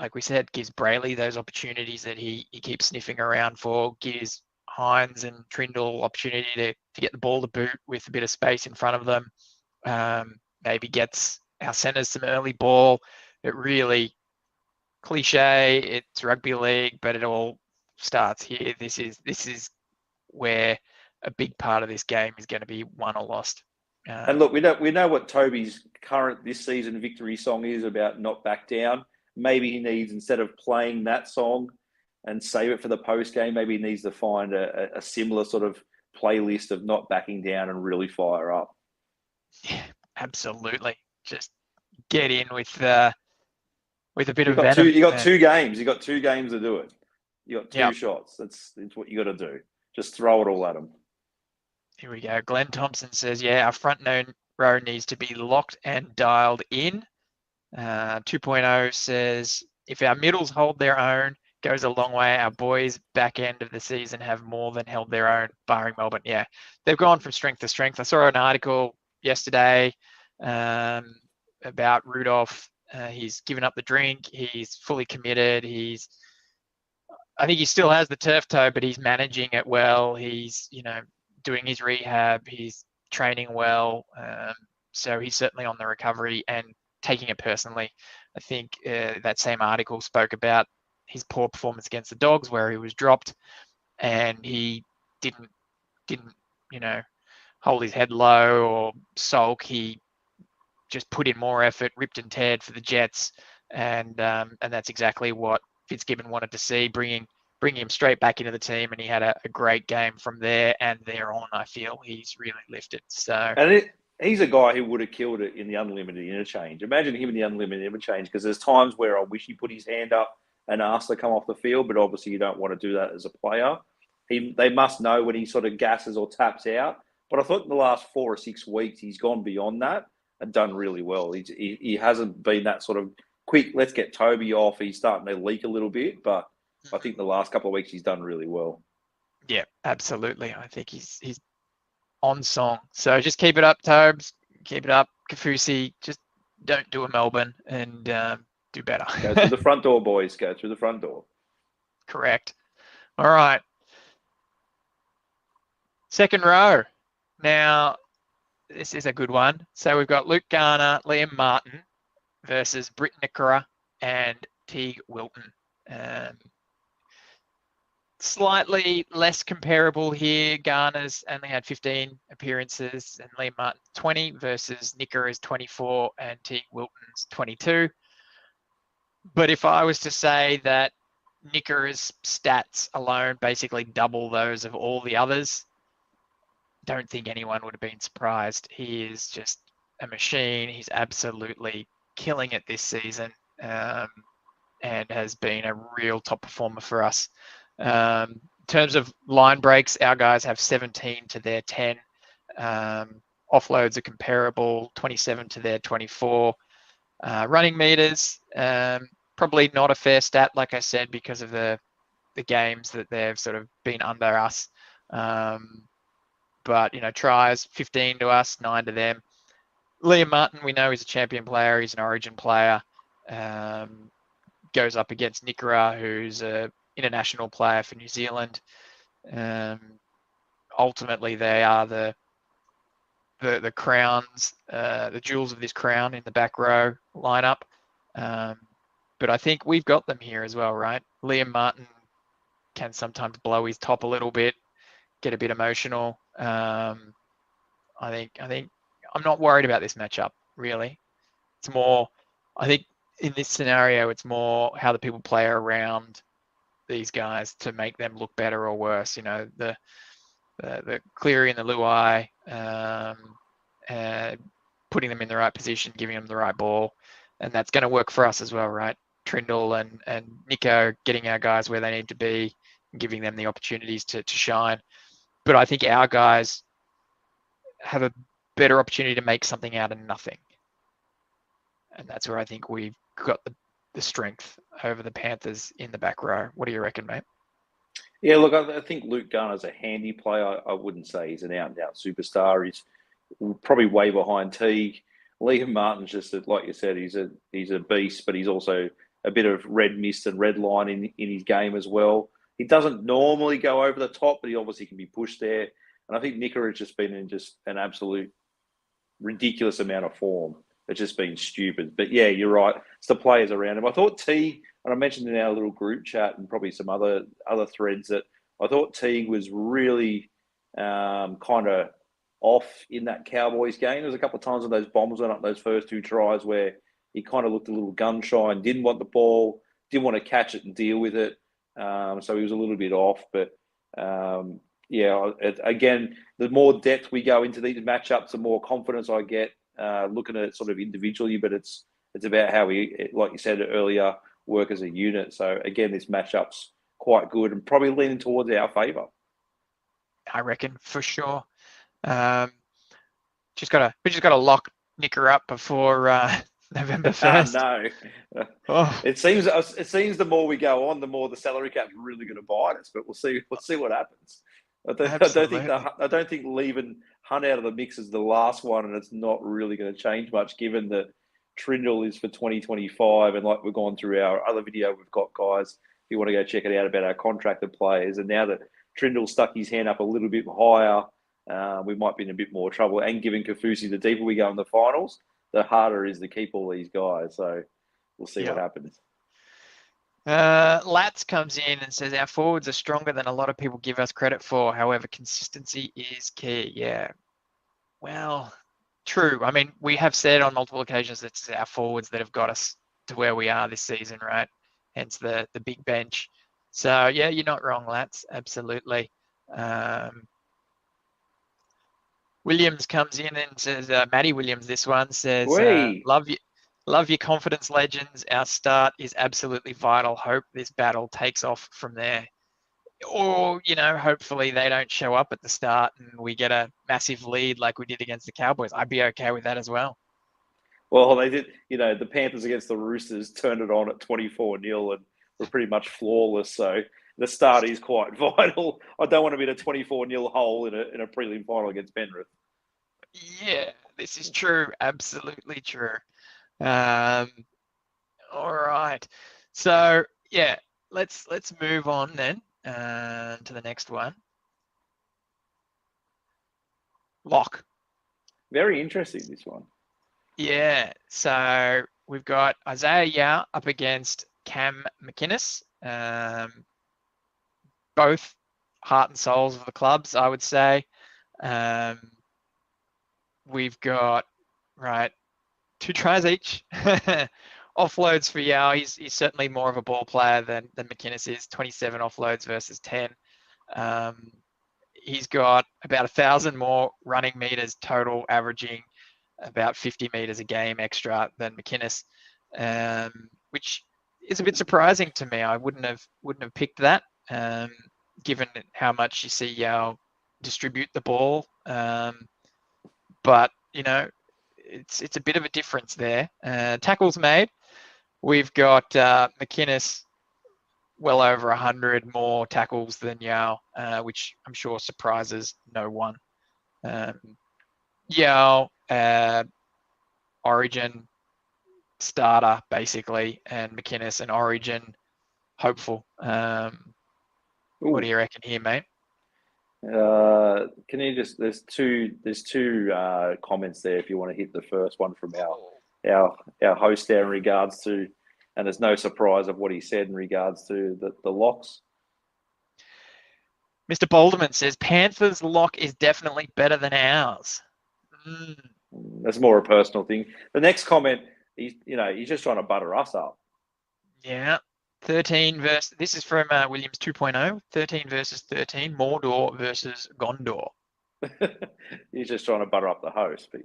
like we said, gives Brayley those opportunities that he keeps sniffing around for, gives Hines and Trindle opportunity to get the ball to boot with a bit of space in front of them. Maybe gets our centers some early ball. It really, cliche, it's rugby league, but it all starts here. This is where a big part of this game is going to be won or lost. And look, we know what Toby's current this season victory song is about, not back down. Maybe he needs, instead of playing that song and save it for the post game, maybe he needs to find a similar sort of playlist of not backing down and really fire up. Yeah, absolutely. Just get in with a bit of venom. You got 2 games. You got 2 games to do it. You got 2 shots. That's what you got to do. Just throw it all at them. Here we go. Glenn Thompson says, our front row needs to be locked and dialed in. 2.0 says, if our middles hold their own, goes a long way. Our boys back end of the season have more than held their own, barring Melbourne. Yeah, they've gone from strength to strength. I saw an article yesterday about Rudolph. He's given up the drink. He's fully committed. I think he still has the turf toe, but he's managing it well. He's, doing his rehab. He's training well. So he's certainly on the recovery and taking it personally. I think that same article spoke about his poor performance against the Dogs, where he was dropped and he didn't hold his head low or sulk. He just put in more effort, ripped and teared for the Jets, and that's exactly what Fitzgibbon wanted to see, bringing him straight back into the team, and he had a great game from there and there on. I feel he's really lifted. So, and he's a guy who would have killed it in the unlimited interchange. Imagine him in the unlimited interchange, because there's times where I wish he put his hand up and asked to come off the field, but obviously you don't want to do that as a player. They must know when he sort of gasses or taps out. But I thought in the last 4 or 6 weeks he's gone beyond that and done really well. He hasn't been that sort of quick, let's get Toby off. He's starting to leak a little bit, but I think the last couple of weeks he's done really well. Yeah, absolutely. I think he's on song. So just keep it up, Tobes. Keep it up, Kafusi. Just don't do a Melbourne and do better. Go through the front door, boys. Go through the front door. Correct. All right. Second row. Now, this is a good one. So we've got Luke Garner, Liam Martin versus Britt Nickera and Teague Wilton. Slightly less comparable here. Garner's only had 15 appearances and Liam Martin 20 versus Nickera's 24 and Teague Wilton's 22. But if I was to say that Nickera's stats alone basically double those of all the others, don't think anyone would have been surprised. He is just a machine. He's absolutely killing it this season, and has been a real top performer for us. In terms of line breaks, our guys have 17 to their 10. Offloads are comparable, 27 to their 24. Running meters, probably not a fair stat, like I said, because of the games that they've sort of been under us. But, tries, 15 to us, 9 to them. Liam Martin, we know he's a champion player. He's an origin player. Goes up against Nickera, who's a international player for New Zealand. Ultimately, they are the crowns, the jewels of this crown in the back row lineup. But I think we've got them here as well, right? Liam Martin can sometimes blow his top a little bit, get a bit emotional. I think I'm not worried about this matchup, really. It's more, I think in this scenario, it's more how the people play around these guys to make them look better or worse. You know, the Cleary and the Luai, putting them in the right position, giving them the right ball. And that's going to work for us as well, right? Trindle and Nico getting our guys where they need to be and giving them the opportunities to shine. But I think our guys have a better opportunity to make something out of nothing. And that's where I think we've got the strength over the Panthers in the back row. What do you reckon, mate? Yeah, look, I think Luke Garner's a handy player. I wouldn't say he's an out-and-out superstar. He's probably way behind Teague. Liam Martin's just, like you said, he's a beast, but he's also a bit of red mist and red line in his game as well. He doesn't normally go over the top, but he obviously can be pushed there. And I think Nicker has just been in just an absolute ridiculous amount of form. It's just been stupid. But yeah, you're right. It's the players around him. I thought Teague, and I mentioned in our little group chat and probably some other threads, that I thought Teague was really kind of off in that Cowboys game. There was a couple of times when those bombs went up, those first two tries, where he kind of looked a little gun shy and didn't want the ball, didn't want to catch it and deal with it. So he was a little bit off. But again, the more depth we go into these matchups, the more confidence I get looking at it sort of individually. But it's about how we, like you said earlier, work as a unit. So again, this matchup's quite good and probably leaning towards our favour. I reckon for sure. We just gotta lock Nicker up before November 1st. No. It seems the more we go on, the more the salary cap's really going to bite us. But we'll see what happens. I don't think leaving Hunt out of the mix is the last one, and it's not really going to change much given that Trindle is for 2025, and like we've gone through our other video, we've got guys, if you want to go check it out, about our contracted players, and now that Trindle stuck his hand up a little bit higher, we might be in a bit more trouble. And given Kafusi, the deeper we go in the finals, the harder it is to keep all these guys. So we'll see what happens. Lats comes in and says our forwards are stronger than a lot of people give us credit for. However, consistency is key. Yeah. Well, true. I mean, we have said on multiple occasions that it's our forwards that have got us to where we are this season, right? Hence the big bench. So yeah, you're not wrong, Lats. Absolutely. Williams comes in and says, Matty Williams, this one says, love your confidence, legends. Our start is absolutely vital. Hope this battle takes off from there. Or, hopefully they don't show up at the start and we get a massive lead like we did against the Cowboys. I'd be okay with that as well. Well, they did, the Panthers against the Roosters turned it on at 24-0 and were pretty much flawless. So the start is quite vital. I don't want to be in a 24-0 hole in a prelim final against Penrith. Yeah, this is true. Absolutely true. All right. So yeah, let's move on then to the next one. Lock. Very interesting, this one. Yeah. So we've got Isaiah Yao up against Cam McInnes. Both heart and souls of the clubs, I would say. We've got, 2 tries each. Offloads for Yao. He's certainly more of a ball player than McInnes is. 27 offloads versus 10. He's got about 1,000 more running meters total, averaging about 50 meters a game extra than McInnes, which is a bit surprising to me. I wouldn't have picked that, given how much you see Yao distribute the ball. But it's a bit of a difference there. Tackles made, we've got McInnes well over 100 more tackles than Yao, which I'm sure surprises no one. Yao, Origin starter basically, and McInnes an Origin hopeful. What do you reckon here, mate? Can you just there's two comments there if you want to hit the first one from our host there in regards to, and there's no surprise of what he said in regards to the locks. Mr. Boulderman says Panthers lock is definitely better than ours. That's more a personal thing. The next comment, he's just trying to butter us up. Yeah. 13 versus, this is from Williams 2.0, 13 versus 13, Mordor versus Gondor. He's just trying to butter up the host, but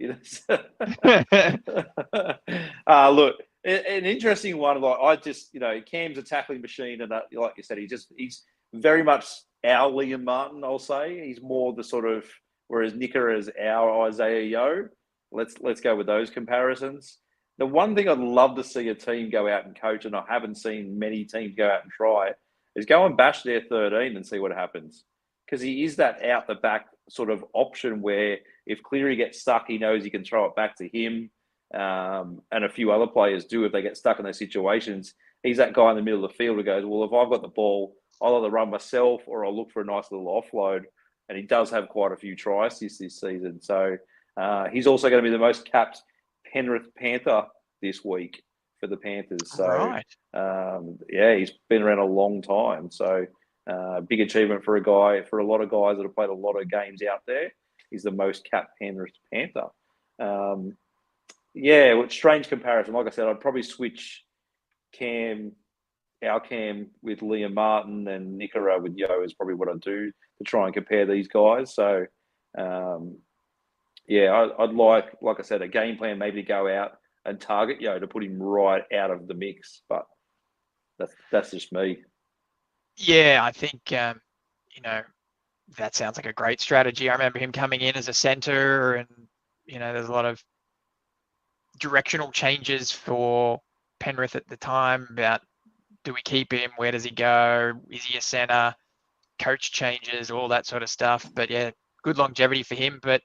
look, an interesting one. Like Cam's a tackling machine, and like you said, he's very much our Liam Martin. I'll say he's more the sort of, whereas Nicker is our Isaiah Yeo. Let's go with those comparisons. The one thing I'd love to see a team go out and coach, and I haven't seen many teams go out and try, is go and bash their 13 and see what happens. Because he is that out the back sort of option where if Cleary gets stuck, he knows he can throw it back to him. And a few other players do if they get stuck in those situations. He's that guy in the middle of the field who goes, well, if I've got the ball, I'll either run myself or I'll look for a nice little offload. And he does have quite a few tries this season. So he's also going to be the most capped Penrith Panther this week for the Panthers. So, right. He's been around a long time. So, big achievement for a lot of guys that have played a lot of games out there. He's the most capped Penrith Panther. With strange comparison. Like I said, I'd probably switch our Cam with Liam Martin and Nickera with Yeo is probably what I'd do to try and compare these guys. So, I'd like I said, a game plan maybe to go out and target Yeo to put him right out of the mix. But that's just me. Yeah, I think, that sounds like a great strategy. I remember him coming in as a centre and, there's a lot of directional changes for Penrith at the time about, do we keep him? Where does he go? Is he a centre? Coach changes, all that sort of stuff. But yeah, good longevity for him. But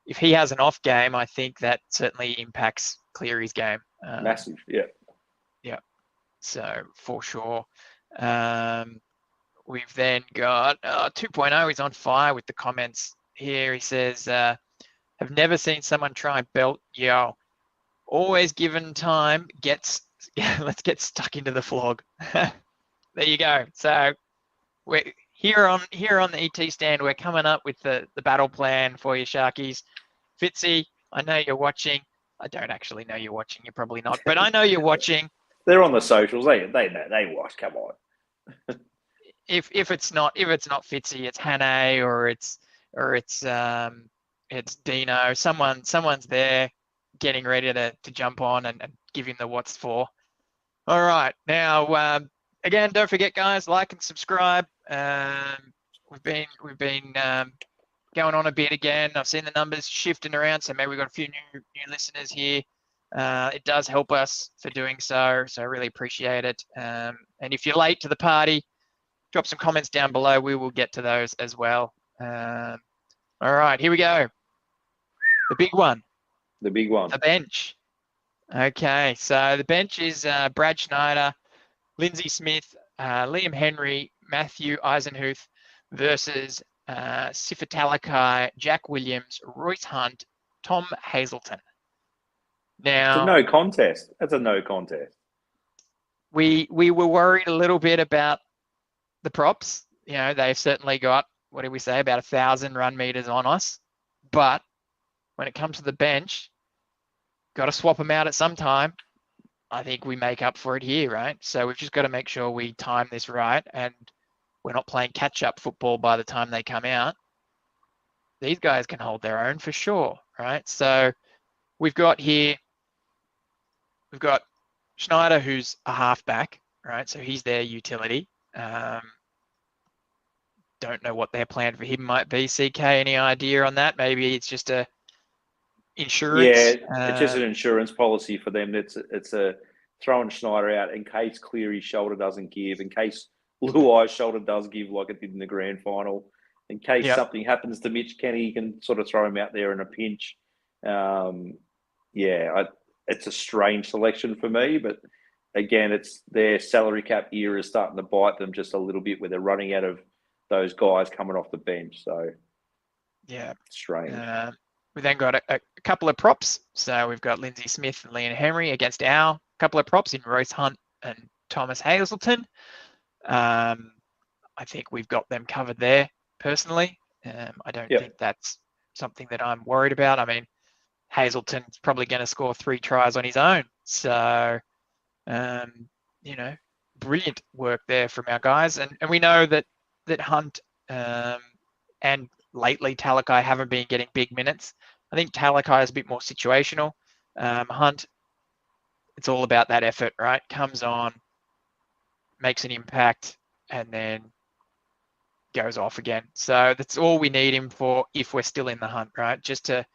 if he has an off game, I think that certainly impacts Cleary's game. Massive, yeah. Yeah, so for sure. We've then got 2.0. He's on fire with the comments here. He says, have never seen someone try and belt Yeo. Always given time, let's get stuck into the flog. There you go. So we're here on the ET stand. We're coming up with the battle plan for you, Sharkies. Fitzy, I know you're watching. I don't actually know you're watching. You're probably not, but I know you're watching. They're on the socials. They know. They watch. Come on. If it's not Fitzy, it's Hannay or it's Dino. Someone's there getting ready to jump on and give him the what's for. All right. Now, again, don't forget, guys, like and subscribe. We've been going on a bit again. I've seen the numbers shifting around, so maybe we've got a few new listeners here. It does help us for doing so I really appreciate it. And if you're late to the party, drop some comments down below. We will get to those as well. All right, here we go. The big one. The big one. The bench. Okay, so the bench is Brad Schneider, Lindsay Smith, Liam Henry, Matthew Eisenhuth versus Sifa Talakai, Jack Williams, Royce Hunt, Tom Hazelton. Now, it's a no contest. That's a no contest. We were worried a little bit about the props. They've certainly got, what did we say, about 1,000 run meters on us. But when it comes to the bench, got to swap them out at some time. I think we make up for it here, right? So we've just got to make sure we time this right and we're not playing catch-up football by the time they come out. These guys can hold their own for sure, right? So we've got Schneider, who's a halfback, right? So he's their utility. Don't know what their plan for him might be. CK, any idea on that? Maybe it's just a insurance. Yeah, it's just an insurance policy for them. It's a throwing Schneider out in case Cleary's shoulder doesn't give, in case Luai's shoulder does give like it did in the grand final, in case something happens to Mitch Kenny, you can sort of throw him out there in a pinch. It's a strange selection for me, but again, it's their salary cap era is starting to bite them just a little bit, where they're running out of those guys coming off the bench. So yeah, strange. We then got a couple of props. So we've got Lindsay Smith and Leon Henry against our couple of props in Royce Hunt and Thomas Hazelton. I think we've got them covered there personally. I don't think that's something that I'm worried about. I mean, Hazelton's probably going to score 3 tries on his own. So, brilliant work there from our guys. And we know that Hunt and lately Talakai haven't been getting big minutes. I think Talakai is a bit more situational. Hunt, it's all about that effort, right? Comes on, makes an impact, and then goes off again. So that's all we need him for if we're still in the hunt, right? Just to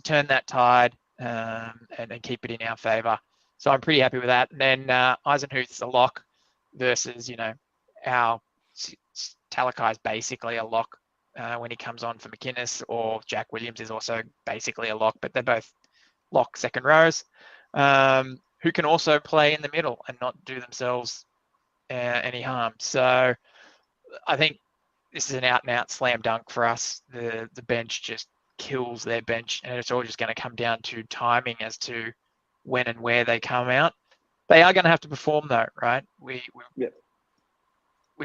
turn that tide and keep it in our favour. So I'm pretty happy with that. And then Eisenhuth's a lock versus, our Talakai is basically a lock when he comes on for McInnes, or Jack Williams is also basically a lock, but they're both lock second rows who can also play in the middle and not do themselves any harm. So I think this is an out-and-out slam dunk for us. The bench just kills their bench, and it's all just going to come down to timing as to when and where they come out. They are going to have to perform though, right? We've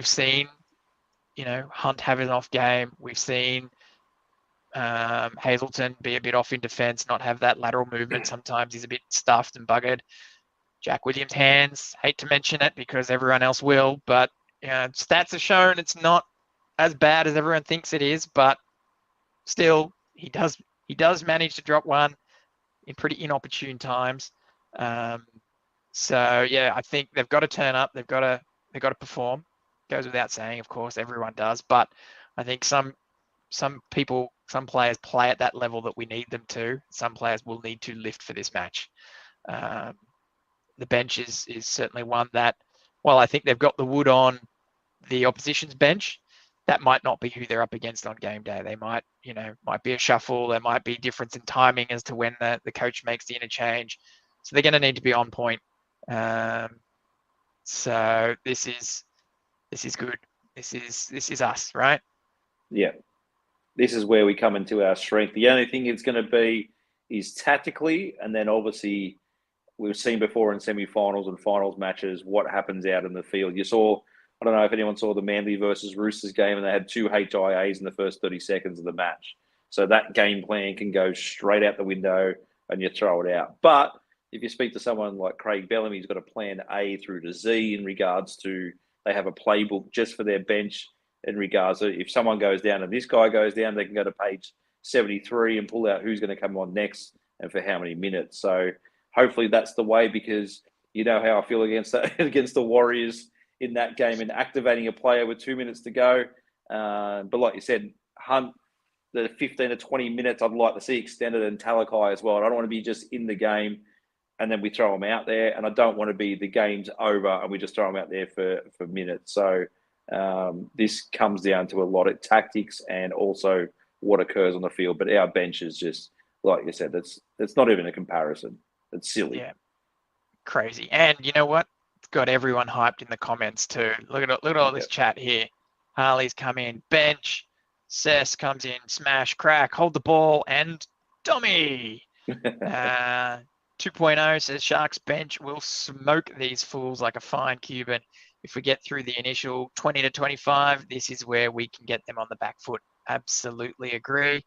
seen, Hunt have an off game. We've seen Hazelton be a bit off in defence, not have that lateral movement. Sometimes he's a bit stuffed and buggered. Jack Williams' hands, hate to mention it because everyone else will, but stats have shown it's not as bad as everyone thinks it is, but still he does manage to drop one in pretty inopportune times. So yeah, I think they've got to turn up. They've got to perform. Goes without saying, of course, everyone does. But I think some players play at that level that we need them to. Some players will need to lift for this match. The bench is certainly one that, while I think they've got the wood on the opposition's bench, that might not be who they're up against on game day. They might be a shuffle. There might be difference in timing as to when the coach makes the interchange. So they're going to need to be on point. So this is good. This is us, right? Yeah. This is where we come into our strength. The only thing it's going to be is tactically, and then obviously we've seen before in semi-finals and finals matches what happens out in the field. You saw, I don't know if anyone saw the Manly versus Roosters game, and they had 2 HIAs in the first 30 seconds of the match. So that game plan can go straight out the window and you throw it out. But if you speak to someone like Craig Bellamy, he's got a plan A through to Z in regards to, they have a playbook just for their bench in regards to if someone goes down and this guy goes down, they can go to page 73 and pull out who's going to come on next and for how many minutes. So hopefully that's the way, because you know how I feel against the Warriors in that game and activating a player with 2 minutes to go. But like you said, Hunt, the 15 to 20 minutes I'd like to see extended, and Talakai as well. I don't want to be just in the game and then we throw them out there, and I don't want to be the game's over and we just throw them out there for minutes. So this comes down to a lot of tactics and also what occurs on the field. But our bench is just, like you said, it's not even a comparison. It's silly. Yeah, crazy. And you know what? It's got everyone hyped in the comments too. Look at all this chat here. Harley's come in, bench. Sess comes in, smash, crack, hold the ball, and dummy. 2.0 says Sharks bench will smoke these fools like a fine Cuban. If we get through the initial 20 to 25, this is where we can get them on the back foot. Absolutely agree.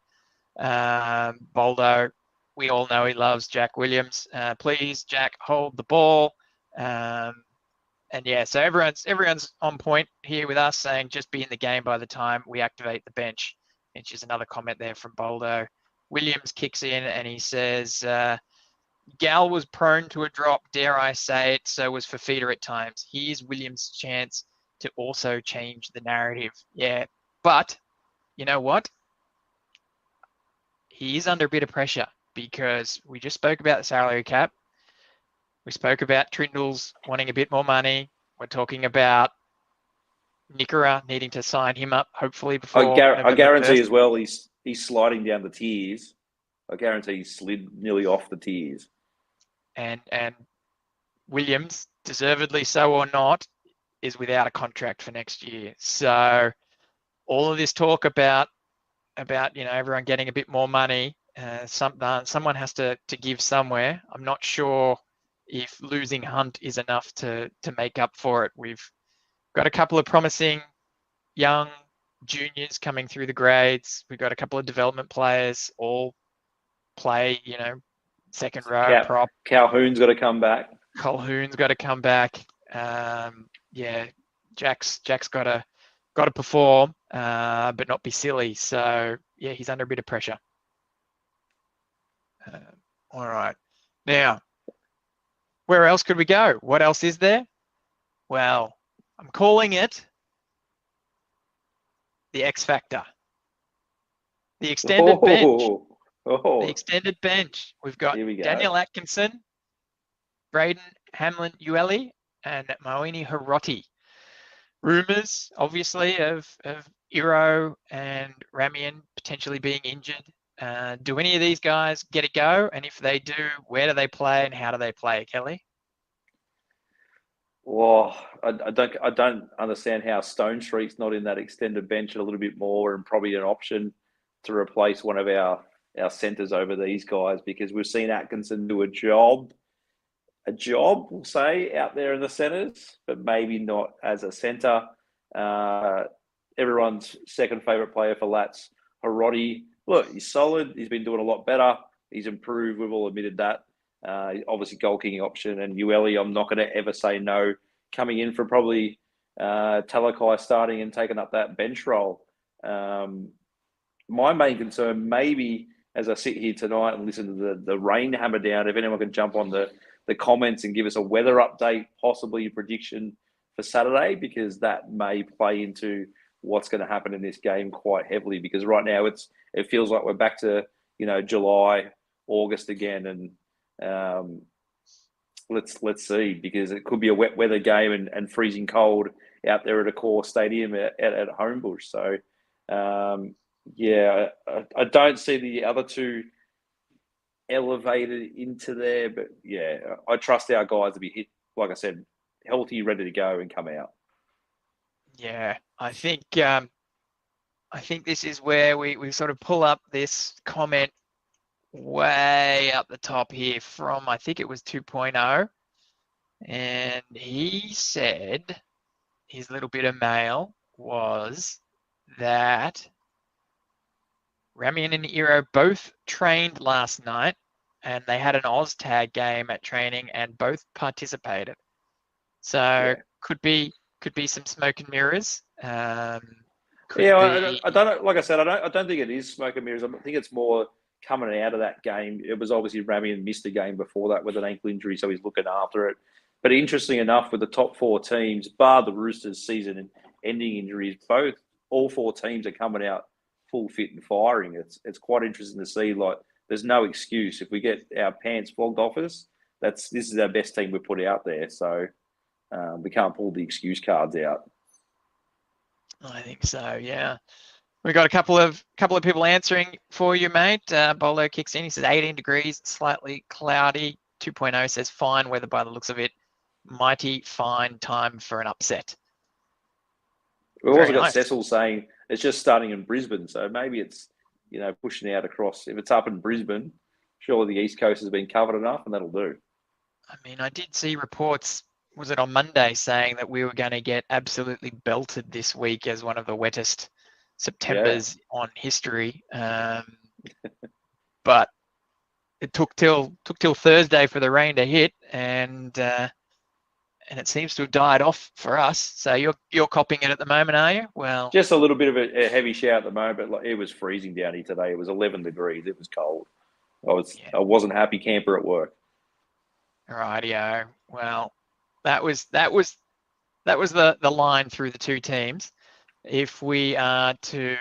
Boldo, we all know he loves Jack Williams. Please, Jack, hold the ball. And yeah, so everyone's on point here with us, saying just be in the game by the time we activate the bench, which is another comment there from Boldo. Williams kicks in and he says, Gal was prone to a drop, dare I say it, so was Fafita at times. Here's Williams' chance to also change the narrative. Yeah, but you know what? He is under a bit of pressure because we just spoke about the salary cap. We spoke about Trindles wanting a bit more money. We're talking about Nickera needing to sign him up, hopefully before. I guarantee as well he's sliding down the tiers. I guarantee he slid nearly off the tiers. And Williams deservedly so or not, is without a contract for next year. So all of this talk about everyone getting a bit more money, someone has to give somewhere. I'm not sure if losing Hunt is enough to make up for it. We've got a couple of promising young juniors coming through the grades. We've got a couple of development players, all play, second row prop. Calhoun's got to come back. Calhoun's got to come back. Jack's got to perform, but not be silly. So yeah, he's under a bit of pressure. All right. Now, where else could we go? What else is there? Well, I'm calling it the X Factor. The extended bench. The extended bench. We've got Daniel Atkinson, Braden Hamlin-Ueli, and Moini Hiroti. Rumours, obviously, of Iro and Ramian potentially being injured. Do any of these guys get a go? And if they do, where do they play and how do they play, Kelly? Well, I don't understand how Stone Street's not in that extended bench a little bit more, and probably an option to replace one of our centres over these guys, because we've seen Atkinson do a job, we'll say, out there in the centres, but maybe not as a centre. Everyone's second favourite player for Lats, Hiroti. Look, he's solid. He's been doing a lot better. He's improved. We've all admitted that. Obviously, goal kicking option. And Ueli, I'm not going to ever say no. Coming in for probably Talakai starting and taking up that bench role. My main concern, maybe as I sit here tonight and listen to the rain hammer down, if anyone can jump on the comments and give us a weather update, possibly a prediction for Saturday, because that may play into what's going to happen in this game quite heavily. Because right now it feels like we're back to July, August again, and let's see, because it could be a wet weather game and freezing cold out there at a core stadium at Homebush. So I don't see the other two elevated into there, but yeah, I trust our guys to be hit, like I said, healthy, ready to go and come out. Yeah, I think this is where we sort of pull up this comment way up the top here from, I think it was 2.0, and he said his little bit of mail was that Ramian and Iro both trained last night, and they had an Oz tag game at training and both participated. So could be some smoke and mirrors. I don't know. Like I said, I don't think it is smoke and mirrors. I think it's more coming out of that game. It was obviously Ramian missed a game before that with an ankle injury, so he's looking after it. But interesting enough, with the top four teams, bar the Roosters' season-ending injuries, all four teams are coming out full fit and firing. It's quite interesting to see. Like, there's no excuse if we get our pants flogged off us. This is our best team we put out there. So we can't pull the excuse cards out. I think so. Yeah. We've got a couple of people answering for you, mate. Bolo kicks in. He says 18 degrees, slightly cloudy. 2.0 says fine weather by the looks of it. Mighty fine time for an upset. We've also got Cecil saying it's just starting in Brisbane, so maybe it's pushing out across. If it's up in Brisbane, surely the East Coast has been covered enough, and that'll do. I mean, I did see reports, was it on Monday, saying that we were going to get absolutely belted this week as one of the wettest Septembers on history. But it took till Thursday for the rain to hit, and it seems to have died off for us. So you're copping it at the moment, are you? Well, just a little bit of a heavy shower at the moment. Like, it was freezing down here today. It was 11 degrees. It was cold. I wasn't happy camper at work. Rightio. Well, that was the line through the two teams. If we are to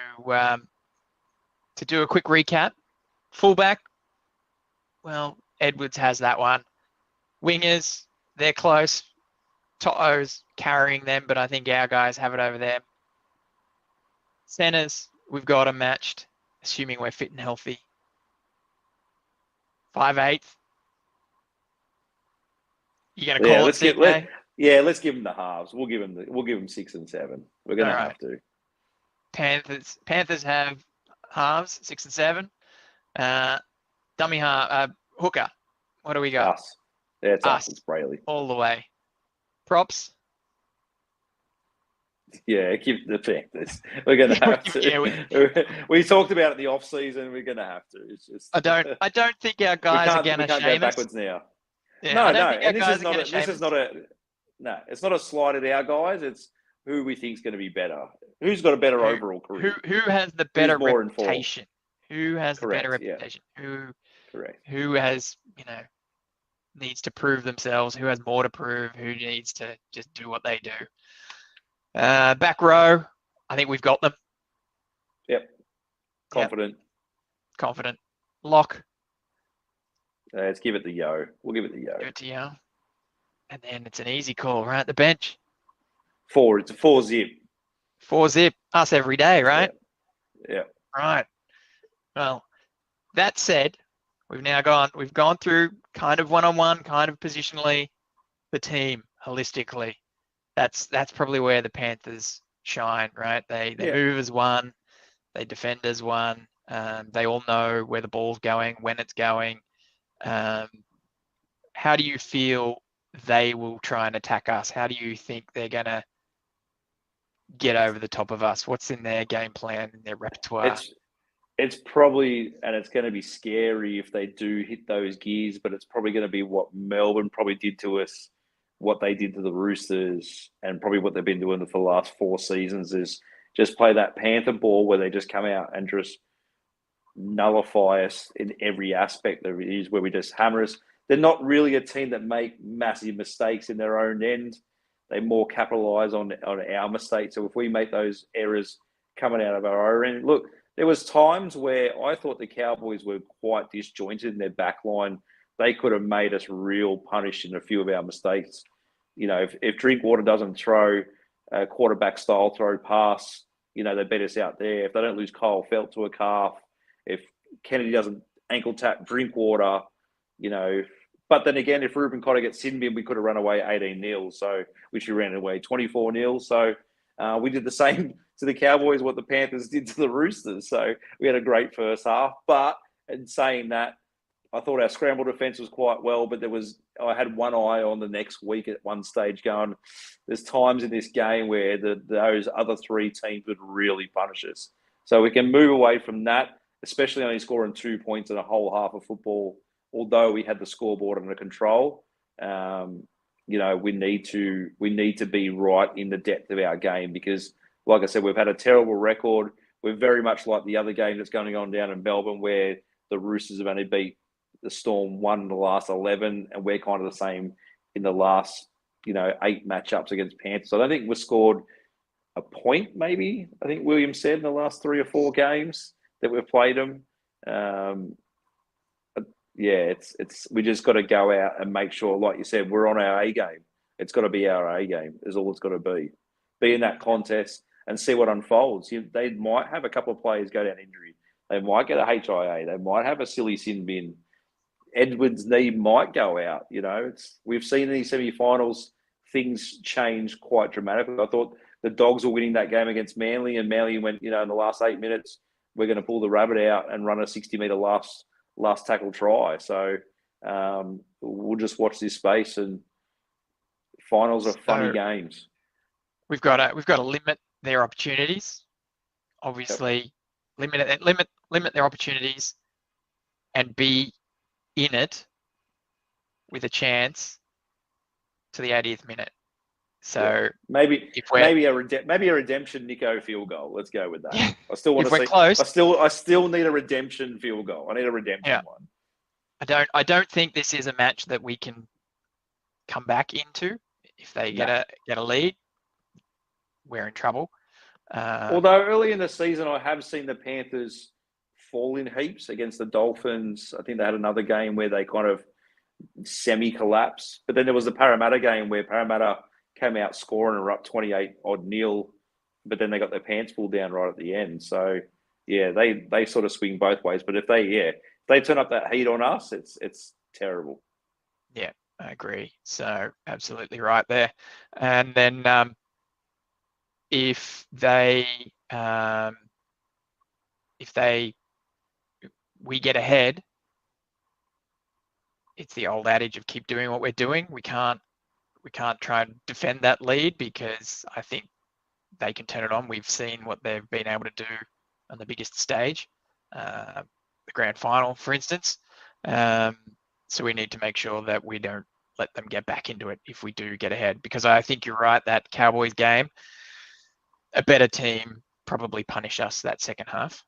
do a quick recap, fullback, well, Edwards has that one. Wingers, they're close. To'o's carrying them, but I think our guys have it over there. Centers, we've got them matched, assuming we're fit and healthy. 5/8. You going to call it, CK? Let's give them the halves. We'll give them 6 and 7. We're going to have to. Panthers have halves, 6 and 7. Dummy half, hooker. What do we got? Us. Yeah, it's us. It's Brayley. All the way. Props? Yeah, give the Panthers. We're going to have to. We talked about it in the off season. We're going to have to. It's just. I don't think our guys are going to shame us. We can't go backwards now. Yeah, no. And it's not a slight at our guys. It's who we think is going to be better. Who's got a better overall career? Who has the better reputation? Who has the better reputation? Who has, needs to prove themselves? Who has more to prove? Who needs to just do what they do? Back row, I think we've got them. Yep. Confident. Lock. Let's give it the Yo. We'll give it the Yo. Give it to Yo. And then it's an easy call, right? The bench. 4. It's a 4 zip. 4 zip. Us every day, right? Yeah. Right. Well, that said, we've gone through kind of one-on-one, kind of positionally, the team holistically. That's probably where the Panthers shine, right? They move as one, they defend as one. They all know where the ball's going, when it's going. How do you feel they will try and attack us? How do you think they're going to get over the top of us? What's in their game plan, in their repertoire? It's probably, and it's going to be scary if they do hit those gears, but it's probably going to be what Melbourne probably did to us, what they did to the Roosters, and probably what they've been doing for the last 4 seasons is just play that Panther ball where they just come out and just nullify us in every aspect. There is where we just hammer us. They're not really a team that make massive mistakes in their own end. They more capitalise on our mistakes. So if we make those errors coming out of our own end, look, there was times where I thought the Cowboys were quite disjointed in their back line. They could have made us real punished in a few of our mistakes. If Drinkwater doesn't throw a quarterback style throw pass, they beat us out there. If they don't lose Kyle Felt to a calf, if Kennedy doesn't ankle tap Drinkwater, But then again, if Ruben Cotter gets sin bin, we could have run away 18-0, so which we ran away 24-0. So we did the same to the Cowboys what the Panthers did to the Roosters. So we had a great first half. But in saying that, I thought our scramble defence was quite well, but I had one eye on the next week at one stage going, there's times in this game where those other 3 teams would really punish us. So we can move away from that, especially only scoring 2 points in a whole half of football. Although we had the scoreboard under control, we need to be right in the depth of our game because, like I said, we've had a terrible record. We're very much like the other game that's going on down in Melbourne where the Roosters have only beat the Storm 1 in the last 11, and we're kind of the same in the last, 8 matchups against Panthers. So I don't think we've scored a point, maybe, I think William said, in the last 3 or 4 games that we've played them. We just got to go out and make sure, like you said, we're on our A game. It's got to be our A game, is all it's got to be. Be in that contest and see what unfolds. They might have a couple of players go down injury. They might get a HIA. They might have a silly sin bin. Edwards' knee might go out. We've seen in these semi-finals things change quite dramatically. I thought the Dogs were winning that game against Manly, and Manly went, in the last 8 minutes, we're going to pull the rabbit out and run a 60-metre last tackle try. So we'll just watch this space, and finals are funny games. We've got to limit their opportunities. Obviously, limit their opportunities, and be in it with a chance to the 80th minute. So maybe a redemption Nico field goal. Let's go with that. Yeah. I still want if to we're see. close, I still need a redemption field goal. I need a redemption one. I don't think this is a match that we can come back into. If they get a lead, we're in trouble. Although early in the season, I have seen the Panthers fall in heaps against the Dolphins. I think they had another game where they kind of semi-collapsed. But then there was the Parramatta game where Parramatta came out scoring and were up 28-0, but then they got their pants pulled down right at the end. So, they sort of swing both ways. But if they turn up that heat on us, it's terrible. Yeah, I agree. So absolutely right there. And then if we get ahead, it's the old adage of keep doing what we're doing. We can't try and defend that lead because I think they can turn it on. We've seen what they've been able to do on the biggest stage, the grand final, for instance. So we need to make sure that we don't let them get back into it if we do get ahead, because I think you're right, that Cowboys game, a better team probably punish us that second half.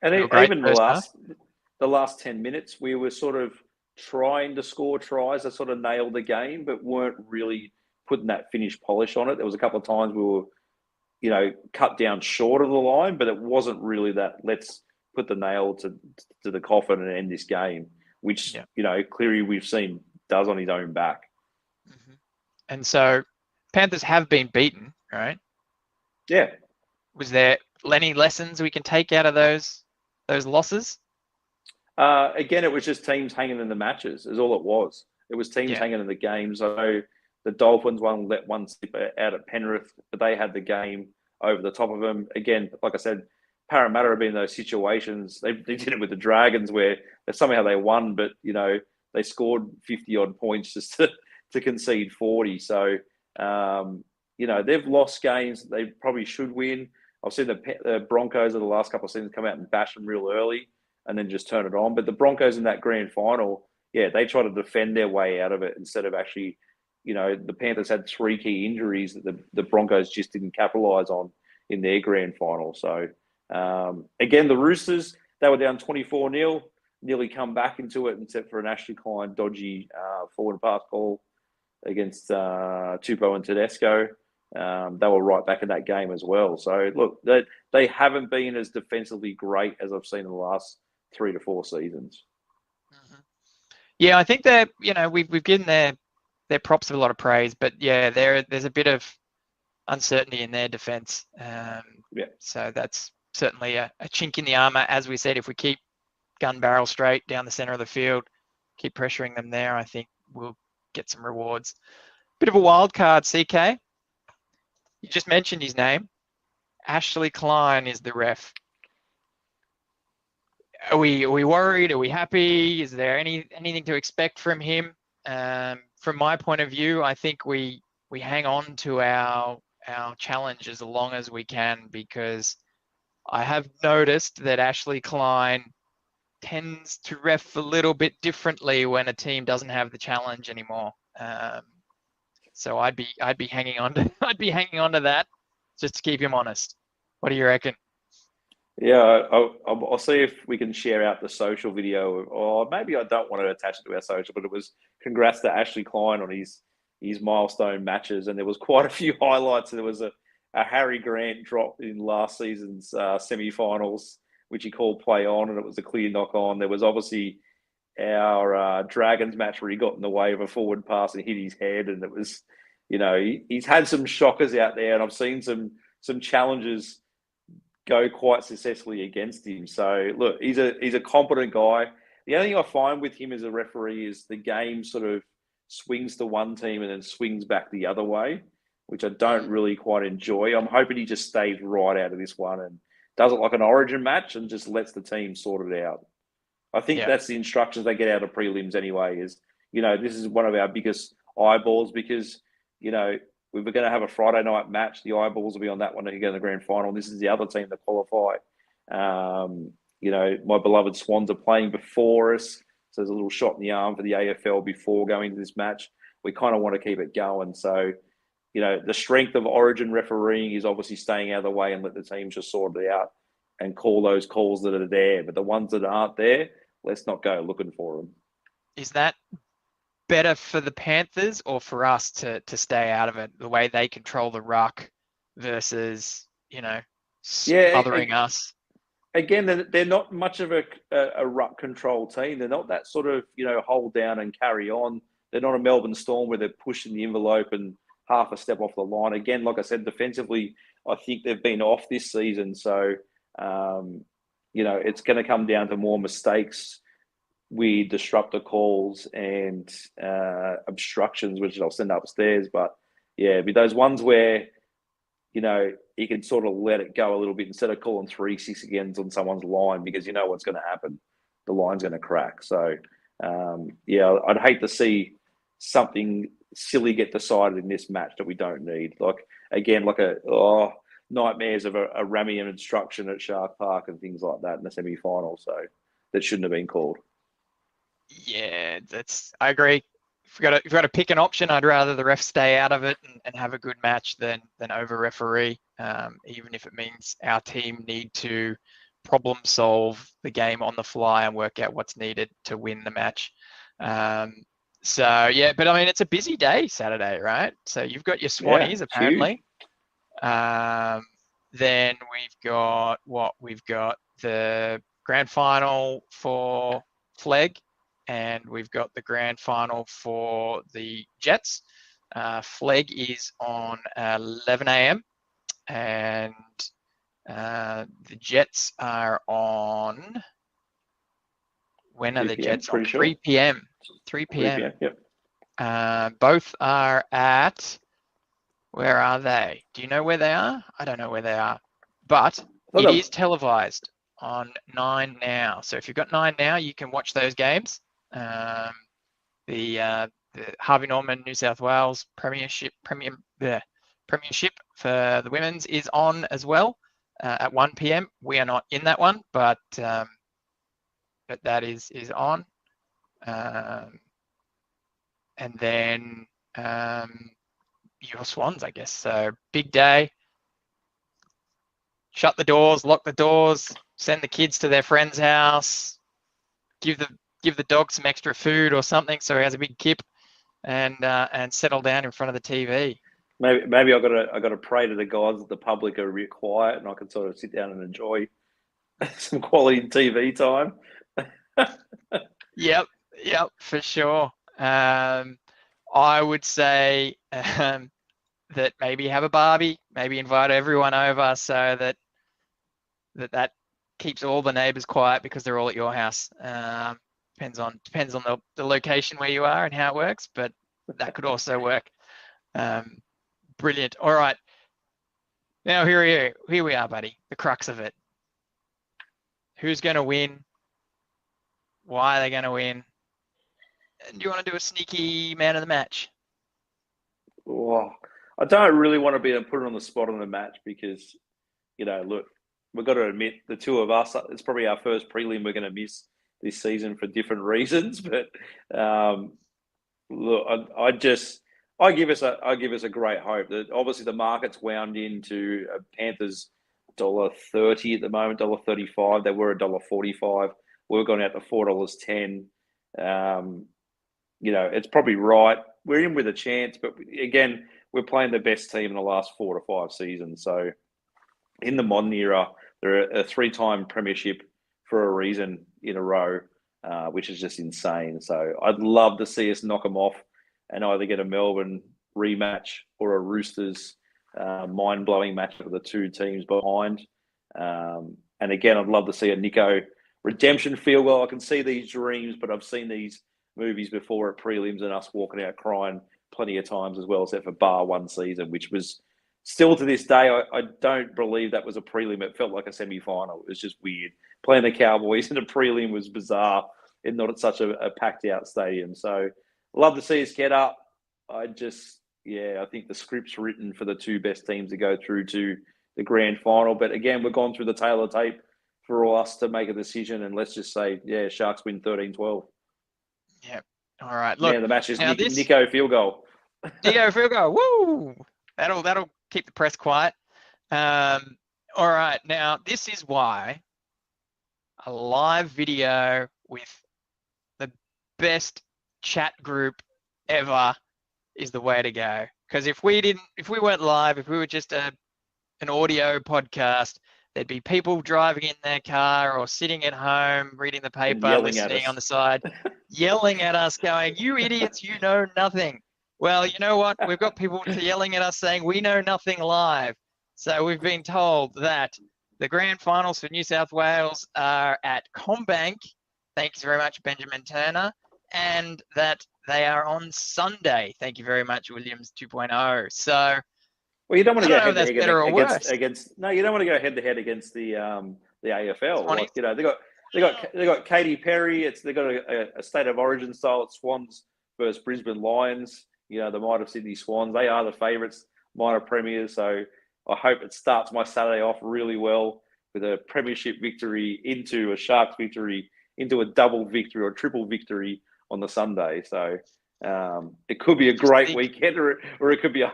And even the last 10 minutes, we were sort of trying to score tries that sort of nailed the game, but weren't really putting that finished polish on it. There was a couple of times we were, cut down short of the line, but it wasn't really that let's put the nail to the coffin and end this game, which, clearly we've seen does on his own back. Mm-hmm. And so Panthers have been beaten, right? Yeah. Was there any lessons we can take out of those losses? Again, it was just teams hanging in the matches is all it was. It was teams hanging in the games. So the Dolphins let one slip out at Penrith, but they had the game over the top of them. Again, like I said, Parramatta have been in those situations. They did it with the Dragons where somehow they won, but, they scored 50-odd points just to concede 40. So, they've lost games they probably should win. I've seen the Broncos of the last couple of seasons come out and bash them real early and then just turn it on. But the Broncos in that grand final, they try to defend their way out of it instead of actually, the Panthers had 3 key injuries that the Broncos just didn't capitalise on in their grand final. So, again, the Roosters, they were down 24-0, nearly come back into it, except for an Ashley Klein dodgy forward pass call against Tupou and Tedesco. They were right back in that game as well. So, look, they haven't been as defensively great as I've seen in the last 3 to 4 seasons. Mm-hmm. Yeah, I think that, we've given their props a lot of praise, but there's a bit of uncertainty in their defense. So that's certainly a chink in the armor. As we said, if we keep gun barrel straight down the center of the field, keep pressuring them there, I think we'll get some rewards. Bit of a wild card, CK. You just mentioned his name. Ashley Klein is the ref. Are we worried? Are we happy? Is there anything to expect from him? From my point of view, I think we hang on to our challenge as long as we can, because I have noticed that Ashley Klein tends to ref a little bit differently when a team doesn't have the challenge anymore. So I'd be hanging on to that just to keep him honest. What do you reckon? Yeah, I'll see if we can share out the social video, or maybe I don't want to attach it to our social, but it was congrats to Ashley Klein on his milestone matches, and there was quite a few highlights. There was a Harry Grant drop in last season's semi-finals, which he called play on, and it was a clear knock on. There was obviously our Dragons match where he got in the way of a forward pass and hit his head, and it was, he's had some shockers out there, and I've seen some challenges go quite successfully against him. So look, he's a competent guy. The only thing I find with him as a referee is the game sort of swings to one team and then swings back the other way, which I don't really quite enjoy. I'm hoping he just stays right out of this one and does it like an Origin match and just lets the team sort it out. I think that's the instructions they get out of prelims anyway, is, this is one of our biggest eyeballs because, we were going to have a Friday night match. The eyeballs will be on that one to go to the grand final. This is the other team that qualify. My beloved Swans are playing before us. So there's a little shot in the arm for the AFL before going to this match. We kind of want to keep it going. So, the strength of Origin refereeing is obviously staying out of the way and let the teams just sort it out and call those calls that are there. But the ones that aren't there, let's not go looking for them. Is that better for the Panthers or for us to stay out of it, the way they control the ruck versus, smothering us? Again, they're not much of a ruck control team. They're not that sort of, hold down and carry on. They're not a Melbourne Storm where they're pushing the envelope and half a step off the line. Again, like I said, defensively, I think they've been off this season. So, it's going to come down to more mistakes weird disruptor calls and obstructions, which I'll send upstairs. But yeah, with those ones where, you know, you can sort of let it go a little bit instead of calling 3-6 agains on someone's line, because you know what's going to happen. The line's going to crack. So, yeah, I'd hate to see something silly get decided in this match that we don't need. Like, again, like nightmares of a Ramian instruction at Shark Park and things like that in the semi-final. So that shouldn't have been called. Yeah, I agree. If you've got to pick an option, I'd rather the ref stay out of it and have a good match than over referee, even if it means our team need to problem solve the game on the fly and work out what's needed to win the match. So yeah, but I mean, it's a busy day Saturday, right? So you've got your Swannies apparently. Then we've got the grand final for Flegg, and we've got the grand final for the Jets. Flegg is on 11 a.m. and the Jets are on. When are the Jets on? 3 p.m. 3 p.m. Yep. Both are at. Where are they? Do you know where they are? I don't know where they are, but it is televised on 9 Now. So if you've got 9 Now, you can watch those games. The Harvey Norman New South Wales Premiership for the women's is on as well at 1 p.m. We are not in that one, but that is on. And then your Swans, I guess. So big day. Shut the doors, lock the doors, send the kids to their friend's house, give the dog some extra food or something so he has a big kip, and settle down in front of the TV. Maybe I got to pray to the gods that the public are a bit quiet and I can sort of sit down and enjoy some quality TV time. Yep, for sure. I would say that maybe have a barbie, maybe invite everyone over so that keeps all the neighbours quiet because they're all at your house. Depends on the location where you are and how it works, but that could also work. Brilliant. All right. Now here we are, buddy. The crux of it. Who's going to win? Why are they going to win? And do you want to do a sneaky man of the match? Oh, I don't really want to be put on the spot on the match because, you know, look, we've got to admit the two of us, it's probably our first prelim we're going to miss this season for different reasons. But look, I give us a great hope that obviously the market's wound into Panthers $1.30 at the moment, $1.35. They were $1.45. We're going out to $4.10. You know, it's probably right. We're in with a chance, but again, we're playing the best team in the last 4 to 5 seasons. So in the modern era, they're a 3-time premiership for a reason in a row, which is just insane. So I'd love to see us knock them off and either get a Melbourne rematch or a Roosters mind-blowing match of the two teams behind. And again, I'd love to see a Nico redemption field goal. I can see these dreams, but I've seen these movies before at prelims and us walking out crying plenty of times as well, except for bar one season, which was still to this day, I don't believe that was a prelim. It felt like a semi-final. It was just weird. Playing the Cowboys in a prelim was bizarre and not at such a packed out stadium. So love to see us get up. I think the script's written for the two best teams to go through to the grand final. But again, we've gone through the tail of tape for all us to make a decision. And let's just say, Sharks win 13-12. Yep. All right. Look, the match is Nico field goal. Nico field goal. Woo! That'll keep the press quiet. All right. Now, this is why a live video with the best chat group ever is the way to go. Because if we weren't live, if we were just an audio podcast, there'd be people driving in their car or sitting at home, reading the paper, listening on the side, yelling at us, going, "You idiots, you know nothing." Well, you know what? We've got people yelling at us saying we know nothing live. So we've been told that the grand finals for New South Wales are at CommBank Thanks very much, Benjamin Turner. And that they are on Sunday. Thank you very much, Williams 2.0. So, well, you don't want to go head to head against. No, you don't want to go head to head against the AFL. Swanies? Like, you know, they got Katy Perry. They got a state of origin style at Swans versus Brisbane Lions. You know, the Might of Sydney Swans. They are the favourites, minor premiers. So I hope it starts my Saturday off really well with a premiership victory into a Sharks victory into a double victory or triple victory on the Sunday. So it could be a great weekend, or it could be an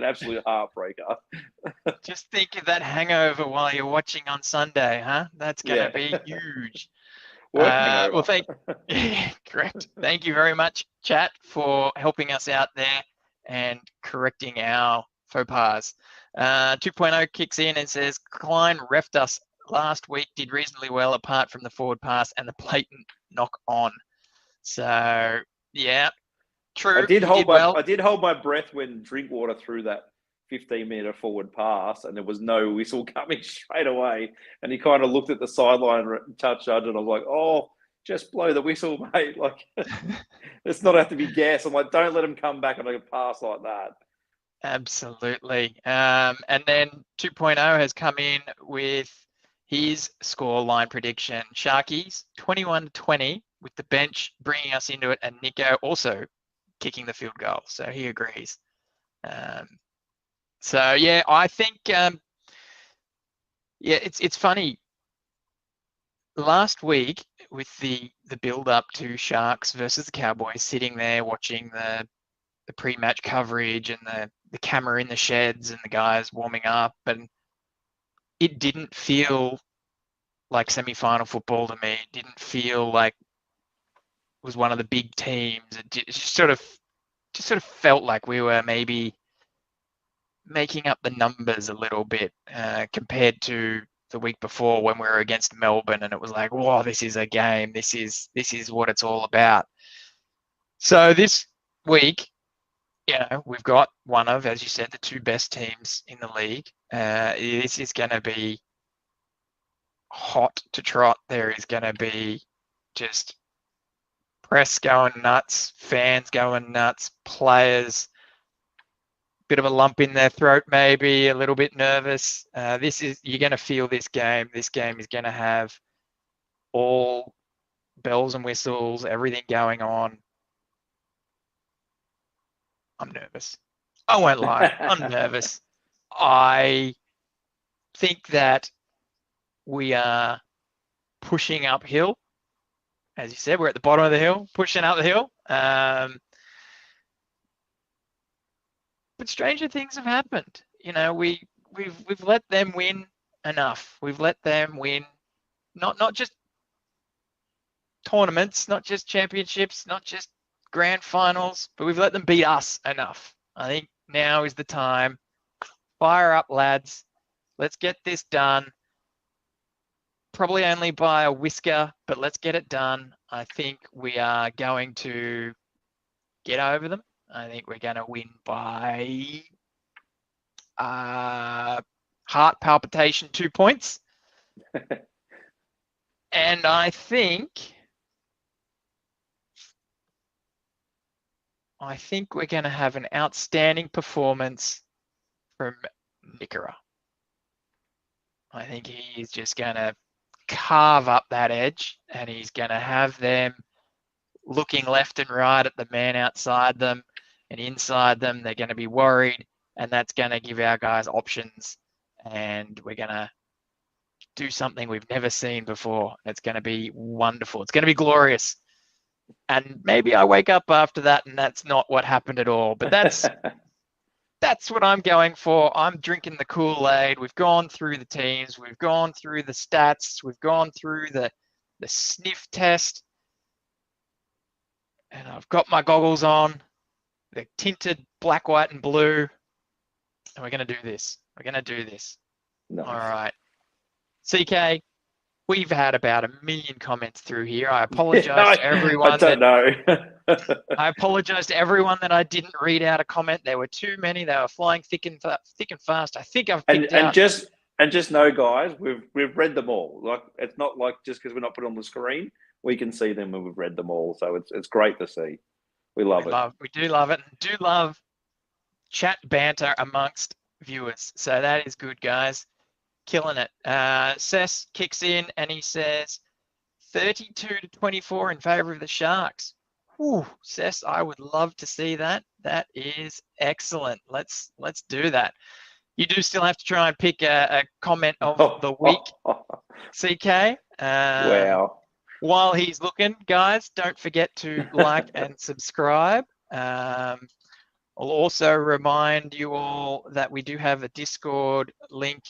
absolute heartbreaker. Just think of that hangover while you're watching on Sunday, huh? That's going to be huge. Well, correct. Thank you very much, chat, for helping us out there and correcting our faux pas. 2.0 kicks in and says, Klein reffed us last week, did reasonably well apart from the forward pass and the blatant knock on. So, yeah, true. I did hold my breath when Drinkwater threw that 15-metre forward pass and there was no whistle coming straight away. And he kind of looked at the sideline touch judge and I was like, oh, just blow the whistle, mate. Like, let's not have to be gas. I'm like, don't let him come back on a pass like that. Absolutely. And then 2.0 has come in with his score line prediction. Sharkies 21-20 with the bench bringing us into it, and Nico also kicking the field goal. So he agrees. So yeah, I think it's funny. Last week with the build up to Sharks versus the Cowboys, sitting there watching the pre-match coverage and the camera in the sheds and the guys warming up, and it didn't feel like semi-final football to me. It didn't feel like it was one of the big teams. It just sort of felt like we were maybe making up the numbers a little bit compared to the week before when we were against Melbourne, and it was like, whoa, this is a game. This is what it's all about. So this week, you know, we've got one of, as you said, the two best teams in the league. This is going to be hot to trot. There is going to be just press going nuts, fans going nuts, players, bit of a lump in their throat, maybe a little bit nervous. You're going to feel this game. This game is going to have all bells and whistles, everything going on. I'm nervous. I won't lie. I'm nervous. I think that we are pushing uphill. As you said, we're at the bottom of the hill, pushing up the hill. But stranger things have happened. You know, we've let them win enough. We've let them win not just tournaments, not just championships, not just grand finals, but we've let them beat us enough. I think now is the time. Fire up, lads. Let's get this done. Probably only by a whisker, but let's get it done. I think we are going to get over them. I think we're going to win by heart palpitation 2 points. And I think we're going to have an outstanding performance from Nickera. I think he's just going to carve up that edge, and he's going to have them looking left and right at the man outside them and inside them. They're going to be worried, and that's going to give our guys options, and we're going to do something we've never seen before. It's going to be wonderful. It's going to be glorious. And maybe I wake up after that and that's not what happened at all. But that's what I'm going for. I'm drinking the Kool-Aid. We've gone through the teams. We've gone through the stats. We've gone through the sniff test. And I've got my goggles on. They're tinted black, white, and blue. And we're going to do this. We're going to do this. Nice. All right. CK, we've had about 1 million comments through here. I apologize to everyone. I don't know. I apologize to everyone that I didn't read out a comment. There were too many. They were flying thick and fast. I think I've picked out. And just know, guys, we've read them all. Like, it's not like just because we're not put on the screen, we can see them and we've read them all. So it's great to see. We love it. We do love it. Do love chat banter amongst viewers. So that is good, guys. Killing it. Sess kicks in and he says 32-24 in favour of the Sharks. Ooh, Sess, I would love to see that. That is excellent. Let's do that. You do still have to try and pick a comment of the week, CK. Wow. While he's looking, guys, don't forget to like and subscribe. I'll also remind you all that we do have a Discord link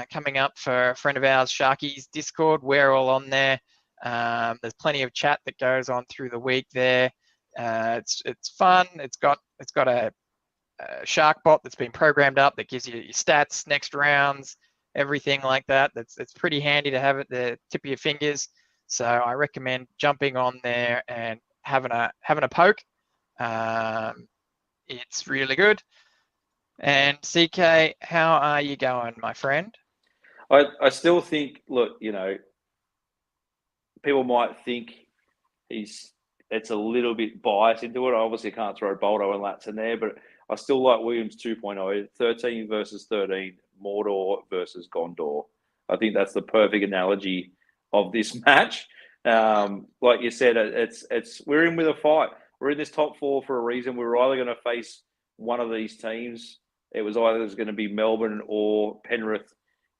coming up for a friend of ours, Sharky's Discord. We're all on there. There's plenty of chat that goes on through the week there. It's fun. It's got a Shark bot that's been programmed up that gives you your stats, next rounds, everything like that. It's pretty handy to have at the tip of your fingers. So I recommend jumping on there and having a poke. It's really good. And CK, how are you going, my friend? I still think, look, people might think it's a little bit biased into it. I obviously can't throw Boldo and Lats in there, but I still like Williams 2.0, 13 versus 13, Mordor versus Gondor. I think that's the perfect analogy of this match. Like you said, we're in with a fight. We're in this top four for a reason. We were either going to face one of these teams. It was either going to be Melbourne or Penrith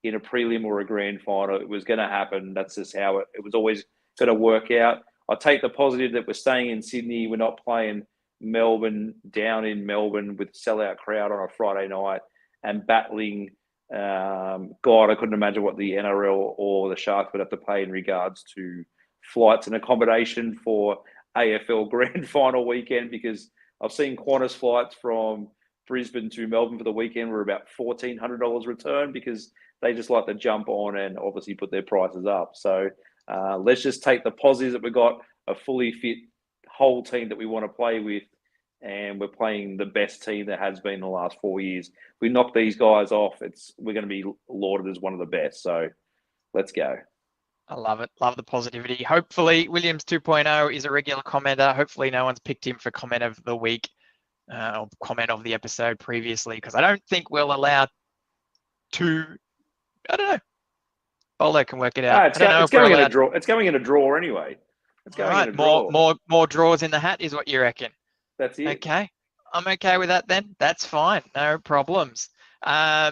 in a prelim or a grand final. It was going to happen. That's just how it was always going to work out. I take the positive that we're staying in Sydney. We're not playing Melbourne down in Melbourne with sellout crowd on a Friday night and battling. God, I couldn't imagine what the NRL or the Sharks would have to pay in regards to flights and accommodation for AFL Grand Final weekend, because I've seen Qantas flights from Brisbane to Melbourne for the weekend were about $1,400 return, because they just like to jump on and obviously put their prices up. So let's just take the positives that we've got, a fully fit whole team that we want to play with, and we're playing the best team that has been in the last 4 years. If we knock these guys off, we're going to be lauded as one of the best. So let's go. I love it. Love the positivity. Hopefully, Williams 2.0 is a regular commenter. Hopefully, no one's picked him for comment of the week or comment of the episode previously, because I don't think we'll allow two. I don't know. Boldo can work it out. It's going in a draw. It's going in a draw anyway. It's going in a draw. More draws in the hat is what you reckon. That's it. Okay. I'm okay with that then. That's fine. No problems. I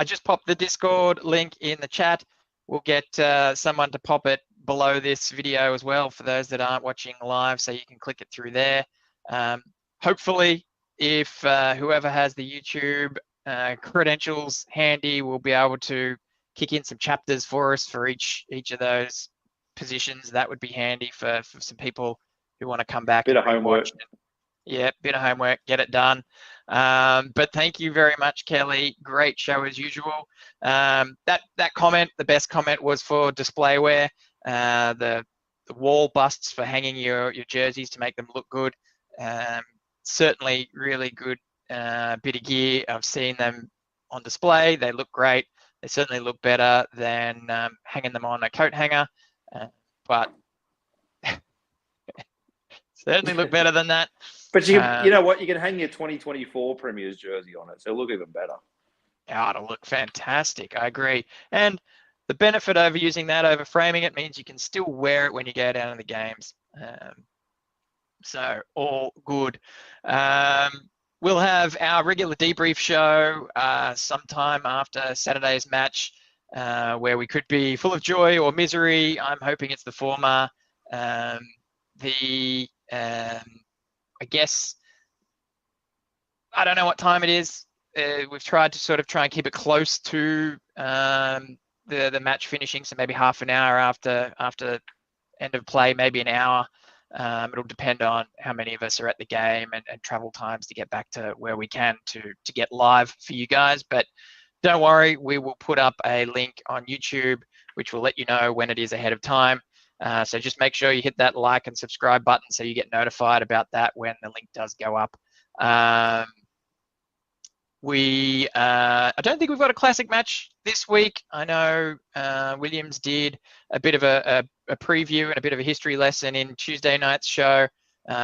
just popped the Discord link in the chat. We'll get someone to pop it below this video as well for those that aren't watching live, so you can click it through there. Hopefully, if whoever has the YouTube credentials handy will be able to kick in some chapters for us for each of those positions. That would be handy for some people who want to come back. Bit of homework. Yeah, bit of homework, get it done. But thank you very much, Kelly. Great show as usual. That comment, the best comment was for displayware. The wall busts for hanging your jerseys to make them look good. Certainly really good bit of gear. I've seen them on display. They look great. They certainly look better than hanging them on a coat hanger. But certainly look better than that. But you know what? You can hang your 2024 Premier's jersey on it, so it'll look even better. Yeah, it'll look fantastic. I agree. And the benefit over using that over framing it means you can still wear it when you go down to the games. So all good. We'll have our regular debrief show sometime after Saturday's match, where we could be full of joy or misery. I'm hoping it's the former. I guess, I don't know what time it is. We've tried to sort of try and keep it close to the match finishing, so maybe half an hour after end of play, maybe an hour. It'll depend on how many of us are at the game and travel times to get back to where we can to get live for you guys. But don't worry, we will put up a link on YouTube, which will let you know when it is ahead of time. So just make sure you hit that like and subscribe button so you get notified about that when the link does go up. I don't think we've got a classic match this week. I know Williams did a bit of a preview and a bit of a history lesson in Tuesday night's show.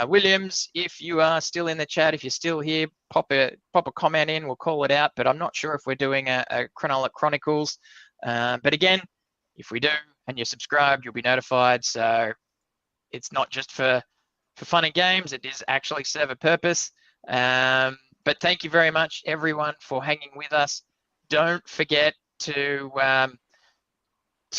Williams, if you are still in the chat, if you're still here, pop a comment in. We'll call it out. But I'm not sure if we're doing a Cronulla Chronicles. But again, if we do and you're subscribed, you'll be notified. So it's not just for fun and games. It is actually serve a purpose. But thank you very much, everyone, for hanging with us. Don't forget to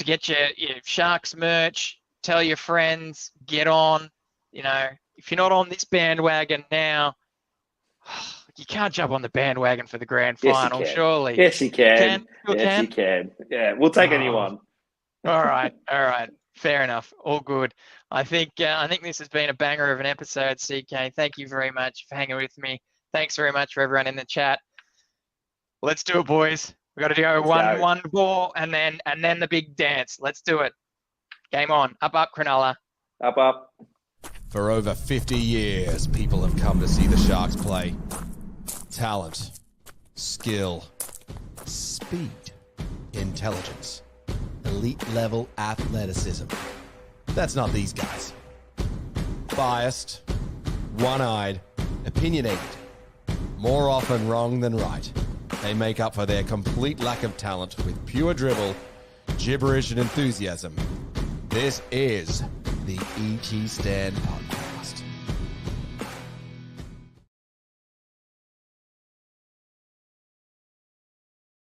get your Sharks merch. Tell your friends. Get on. You know, if you're not on this bandwagon now, you can't jump on the bandwagon for the grand final, surely. Yes, you can. You can. Yeah, we'll take anyone. All right. Fair enough. All good. I think this has been a banger of an episode, CK. Thank you very much for hanging with me. Thanks very much for everyone in the chat. Let's do it, boys. We got to go one ball and then the big dance. Let's do it. Game on. Up, Cronulla. Up. For over 50 years, people have come to see the Sharks play. Talent, skill, speed, intelligence, elite-level athleticism. That's not these guys. Biased, one-eyed, opinionated. More often wrong than right. They make up for their complete lack of talent with pure dribble, gibberish, and enthusiasm. This is the ET Stand Podcast.